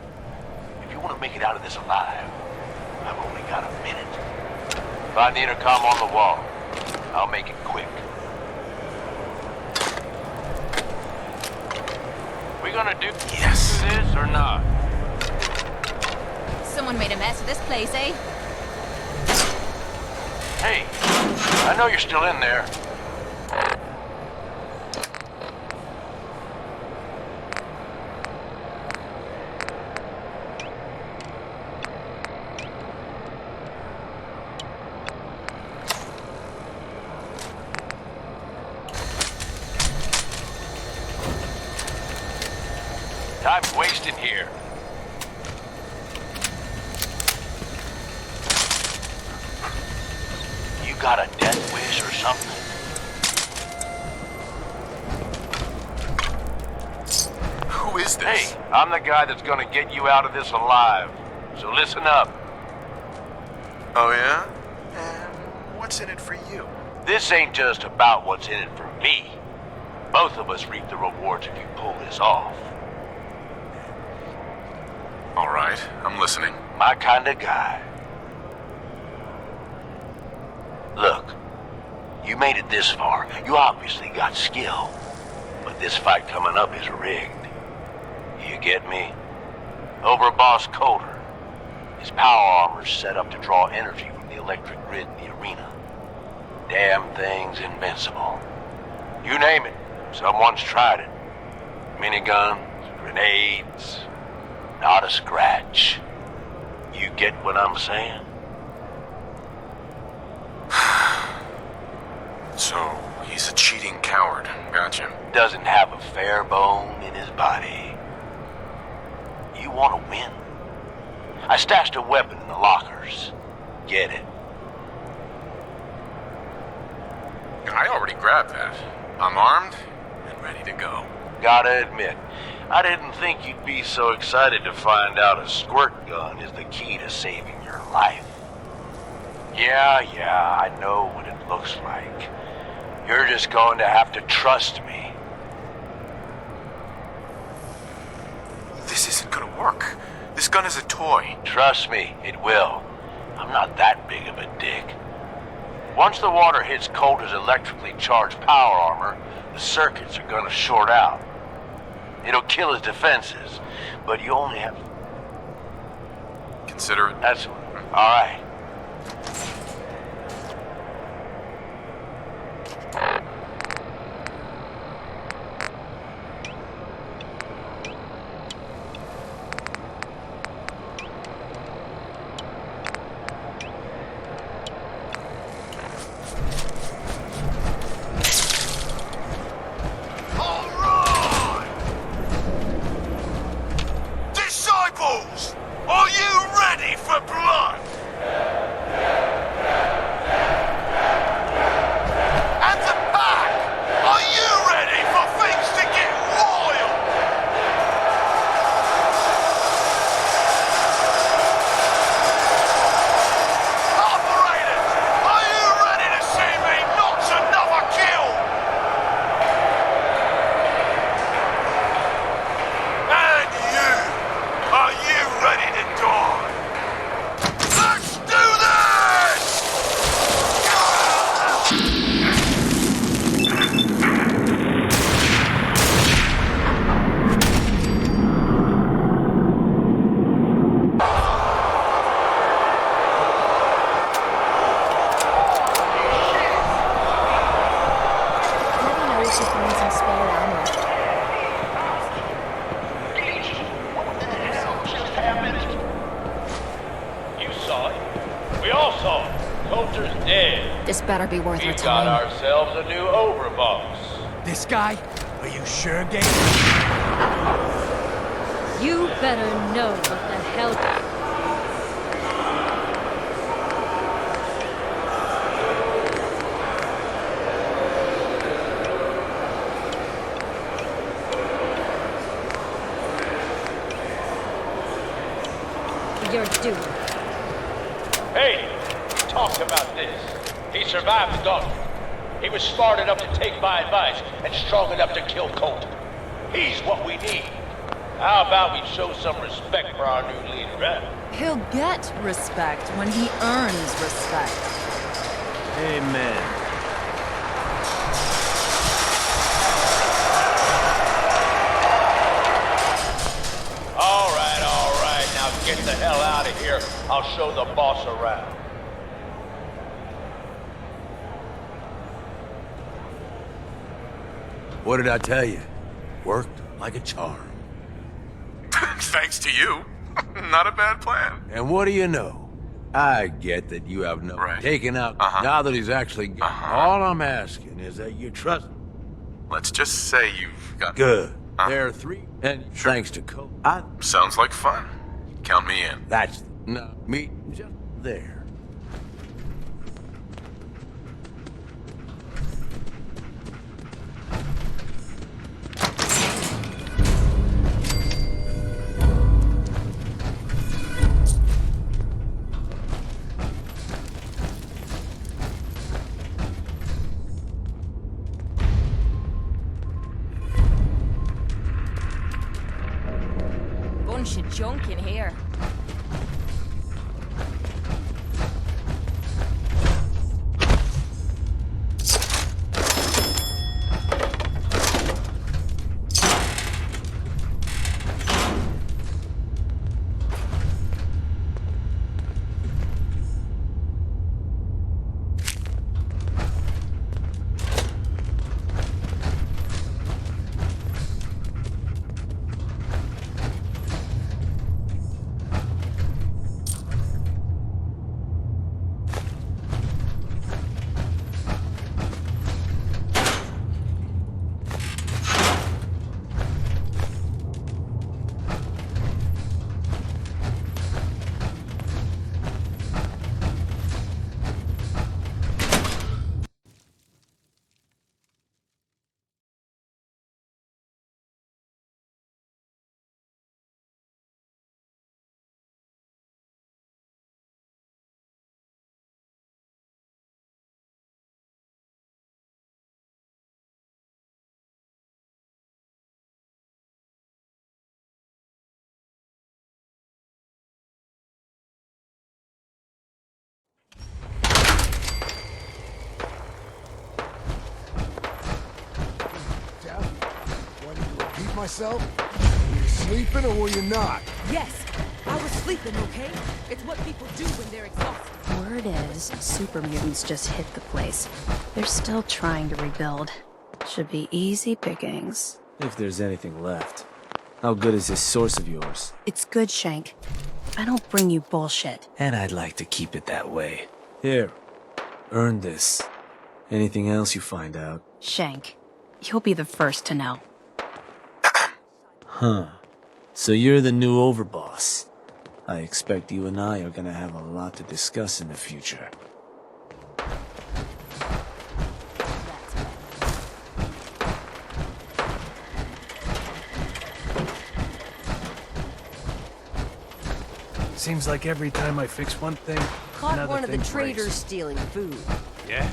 If you want to make it out of this alive, I've only got a minute. Find the intercom on the wall. I'll make it quick. We gonna do this or not? Someone made a mess of this place, eh? Hey, I know you're still in there. Time's wasting here. You got a death wish or something? Who is this? Hey, I'm the guy that's gonna get you out of this alive. So listen up. Oh yeah? And what's in it for you? This ain't just about what's in it for me. Both of us reap the rewards if you pull this off. All right, I'm listening. My kind of guy. Look, you made it this far. You obviously got skill. But this fight coming up is rigged. You get me? Over Boss Coulter. His power armor's set up to draw energy from the electric grid in the arena. Damn thing's invincible. You name it, someone's tried it. Miniguns, grenades, not a scratch. You get what I'm saying? So, he's a cheating coward. Gotcha. Doesn't have a fair bone in his body. You want to win? I stashed a weapon in the lockers. Get it? I already grabbed that. I'm armed and ready to go. Gotta admit, I didn't think you'd be so excited to find out a squirt gun is the key to saving your life. Yeah, I know what it looks like. You're just going to have to trust me. This isn't gonna work. This gun is a toy. Trust me, it will. I'm not that big of a dick. Once the water hits Coulter's electrically charged power armor, the circuits are gonna short out. It'll kill his defenses, but you only have... Consider it. That's... all right. All right! better be worth our We've got time. ourselves a new overboss. This guy? Are you sure, Gabe? You better know what the hell. You're doing. Hey, we talked about this. He survived the gauntlet. He was smart enough to take my advice and strong enough to kill Colton. He's what we need. How about we show some respect for our new leader, huh? He'll get respect when he earns respect. Amen. All right. Now get the hell out of here. I'll show the boss around. What did I tell you? Worked like a charm. Thanks to you. Not a bad plan. And what do you know? I get that you have no taken out now that he's actually gone. All I'm asking is that you trust. Let's just say you've got... Good. There are three, and thanks to Cole, Sounds like fun. Count me in. that's no me just there. Bunch of junk in here. Myself? Were you sleeping or were you not? Yes, I was sleeping, okay? It's what people do when they're exhausted. Word is, super mutants just hit the place. They're still trying to rebuild. Should be easy pickings. If there's anything left. How good is this source of yours? It's good, Shank. I don't bring you bullshit. And I'd like to keep it that way. Here, earn this. Anything else you find out? Shank, you'll be the first to know. Huh. So you're the new overboss. I expect you and I are gonna have a lot to discuss in the future. Seems like every time I fix one thing, Caught another one of the thing traders breaks. stealing food. Yeah?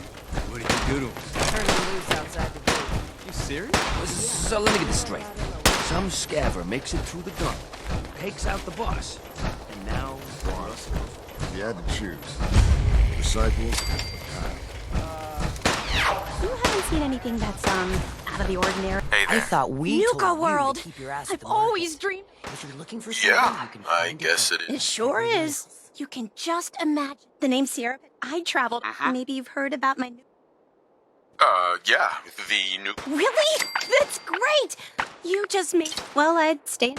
What did you do to him? Turned him loose outside the gate. You serious? So let me get this straight. Some scaver makes it through the gauntlet, takes out the boss, and now boss. You had to choose. Disciples or Kyle. You haven't seen anything that's, out of the ordinary? Hey there. I thought we Nuka told World! you to keep your ass I've to the market. always dreamed. If you're looking for something, Yeah, you can I find guess it It is. sure is. You can just imagine. The name Sierra. I traveled. Maybe you've heard about my new... Yeah, the new... Really? That's great! You just made... Well, I'd stay...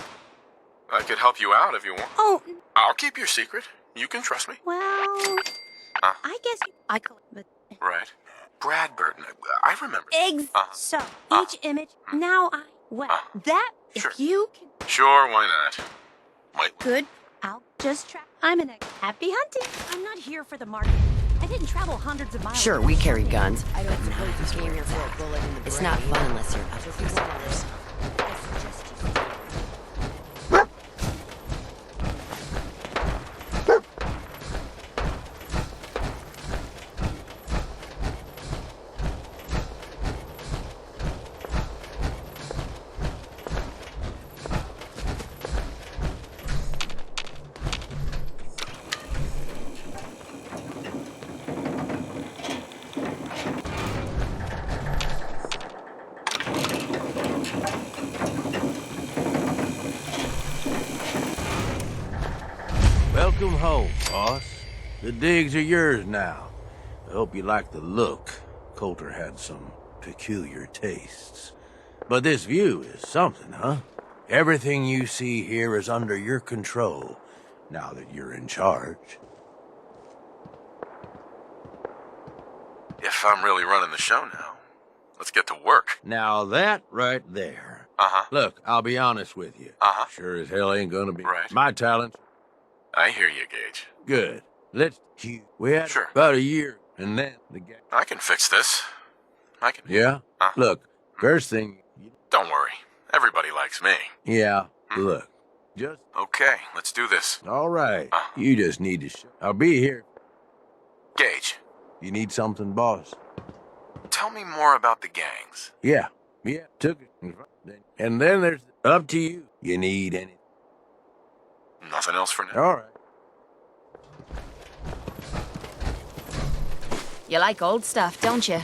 I could help you out if you want. Oh, I'll keep your secret. You can trust me. well... I guess I could... But Right. Brad Burton. I remember. So, each image, now that, Sure. if you can... Sure, why not? Might. Good, I'll just try. I'm an happy hunting. I'm not here for the market. I didn't travel hundreds of miles. Sure, we carry guns. I don't suppose you came here for a bullet in the brain. It's not fun unless you're up for stars. Welcome home, boss. The digs are yours now. I hope you like the look. Coulter had some peculiar tastes. But this view is something, huh? Everything you see here is under your control, now that you're in charge. If I'm really running the show now, let's get to work. Now that right there. Look, I'll be honest with you. Sure as hell ain't gonna be my talent. I hear you, Gage. Good. Let's keep. We had about a year, and then the guy. I can fix this. I can. Yeah? Look, first thing. Don't worry. Everybody likes me. Yeah, look. Just. Okay, let's do this. All right. You just need to I'll be here. Gage. You need something, boss? Tell me more about the gangs. Yeah. Took it. And then there's. Up to you. You need anything? Nothing else for now. All right. You like old stuff, don't you?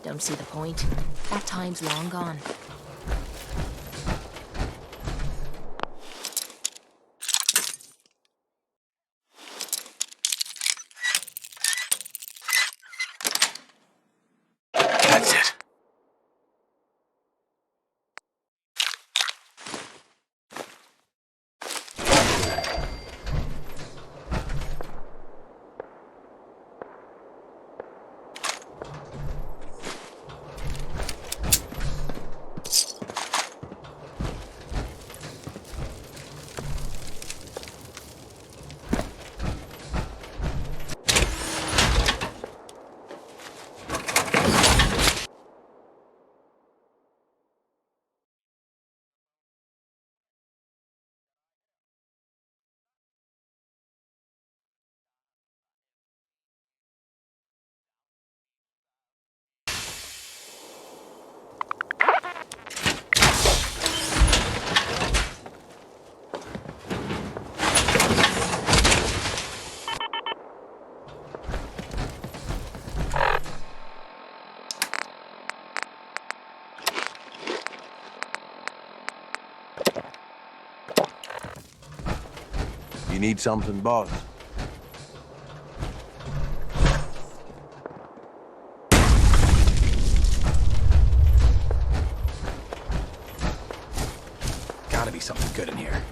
Don't see the point. That time's long gone. That's it. You need something, boss? Gotta be something good in here.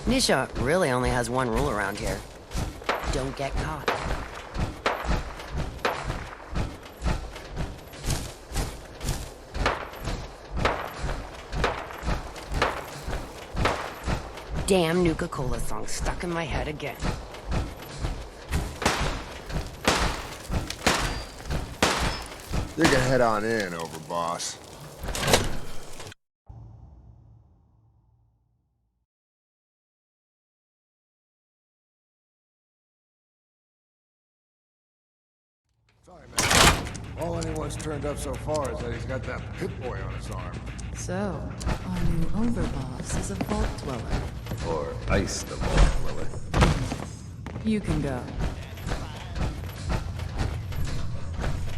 Nisha really only has one rule around here. Don't get caught. Damn Nuka-Cola song stuck in my head again. You can head on in, overboss. Sorry, man. All anyone's turned up so far is that he's got that pit boy on his arm. So, our new overboss is a vault dweller. Or ice the vault dweller. You can go.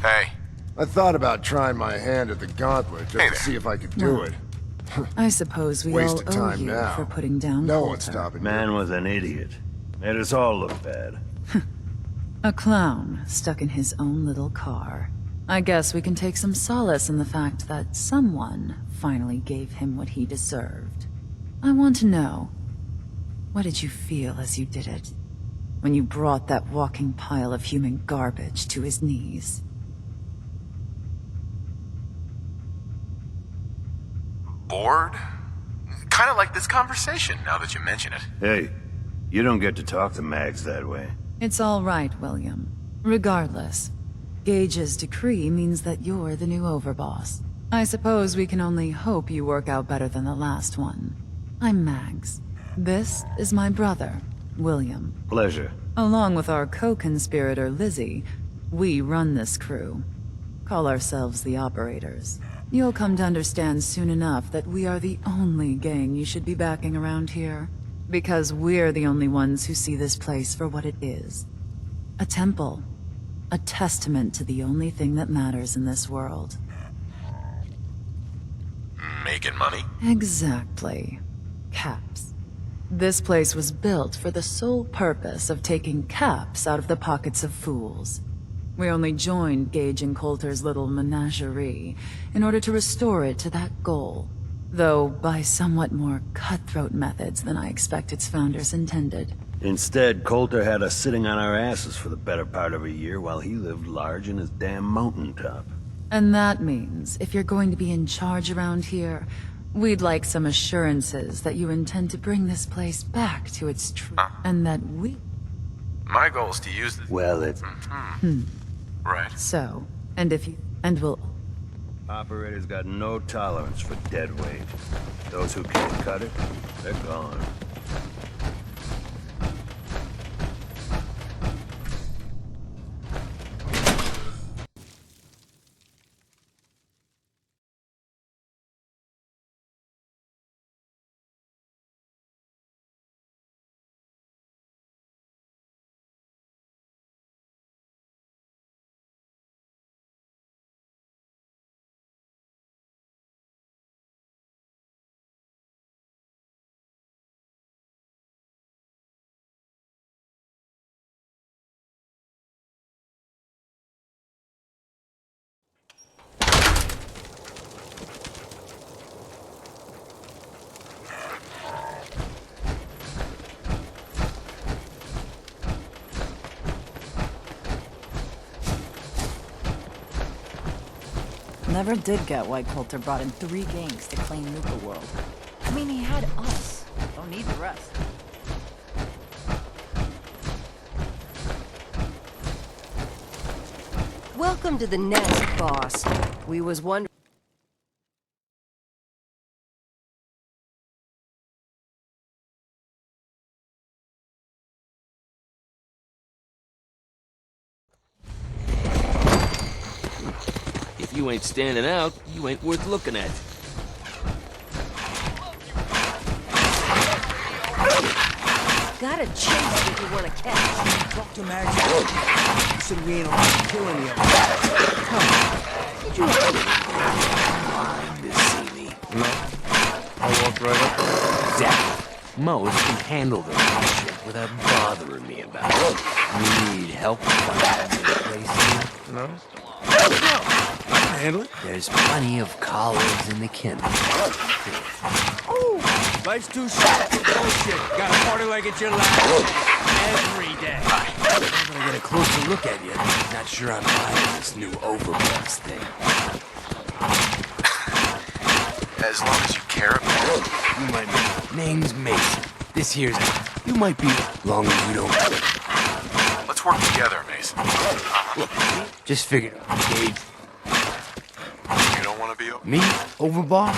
Hey. I thought about trying my hand at the gauntlet just to see if I could do it. I suppose we all Wasted owe time you now. for putting down No Coulter. one's stopping me. Man was an idiot. Made us all look bad. A clown stuck in his own little car. I guess we can take some solace in the fact that someone finally gave him what he deserved. I want to know, What did you feel as you did it? When you brought that walking pile of human garbage to his knees? Bored? Kind of like this conversation, now that you mention it. Hey, you don't get to talk to Mags that way. It's all right, William. Regardless, Gage's decree means that you're the new overboss. I suppose we can only hope you work out better than the last one. I'm Mags. This is my brother, William. Pleasure. Along with our co-conspirator, Lizzie, we run this crew. Call ourselves the Operators. You'll come to understand soon enough that we are the only gang you should be backing around here. Because we're the only ones who see this place for what it is. A temple. A testament to the only thing that matters in this world. Making money? Exactly. Caps. This place was built for the sole purpose of taking caps out of the pockets of fools. We only joined Gage and Coulter's little menagerie in order to restore it to that goal. Though by somewhat more cutthroat methods than I expect its founders intended. Instead, Coulter had us sitting on our asses for the better part of a year while he lived large in his damn mountaintop. And that means, if you're going to be in charge around here, we'd like some assurances that you intend to bring this place back to its true, and that we... My goal is to use this. Well, it... Right. So, and if you... and we'll... Operators got no tolerance for dead weight. Those who can't cut it, they're gone. Never did get why Coulter brought in 3 gangs to claim Nuka World. I mean, he had us. Don't need the rest. Welcome to the nest, boss. We was wondering... If you ain't standing out, you ain't worth looking at. Gotta chase what you wanna catch. Talk to Mags. You said we ain't allowed to kill any of them. Did you mind to see me? No. I walked right up. Exactly. Most can handle the shit without bothering me about it. You need help finding this place here? No? No. I can handle it. There's plenty of collars in the kennel. Life's too short for bullshit. Gotta party like it's your last every day. I'm gonna get a closer look at you. Not sure I'm buying this new overboss thing. As long as you care about it. You might be. Name's Mason. This here's... You might be, long as you don't... Let's work together, Mason. Look, just figured out. Gage. You don't want to be... Me? Overboss?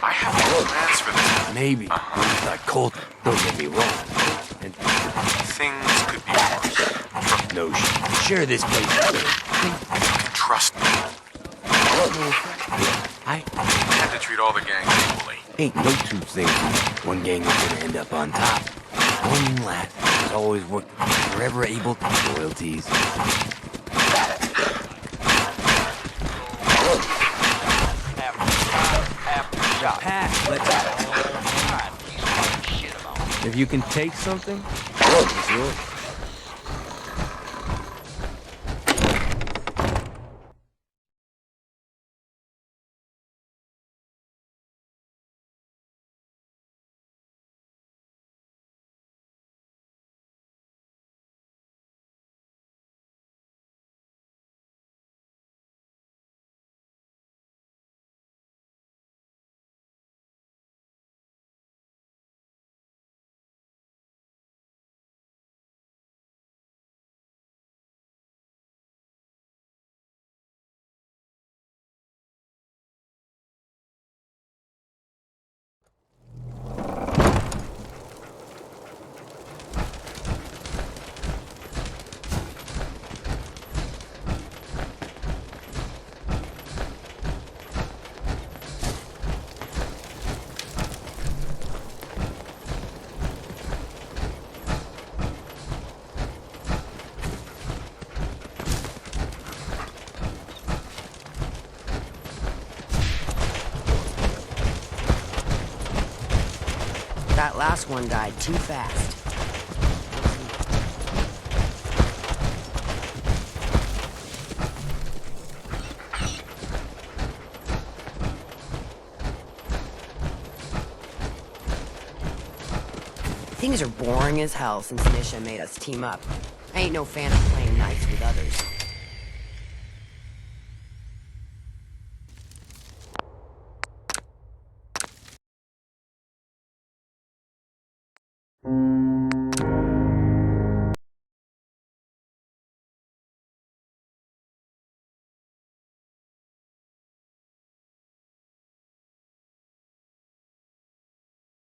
I have plans for this. Maybe. Not Colt. Don't get me wrong. And things could be worse. No shit. Share this place. You can trust me. I had to treat all the gangs equally. Ain't no two things. One gang is gonna end up on top. One lad has always worked wherever able. Loyalties. Pass. Let's... If you can take something, it's yours. That last one died too fast. Things are boring as hell since Nisha made us team up. I ain't no fan of playing nice with others.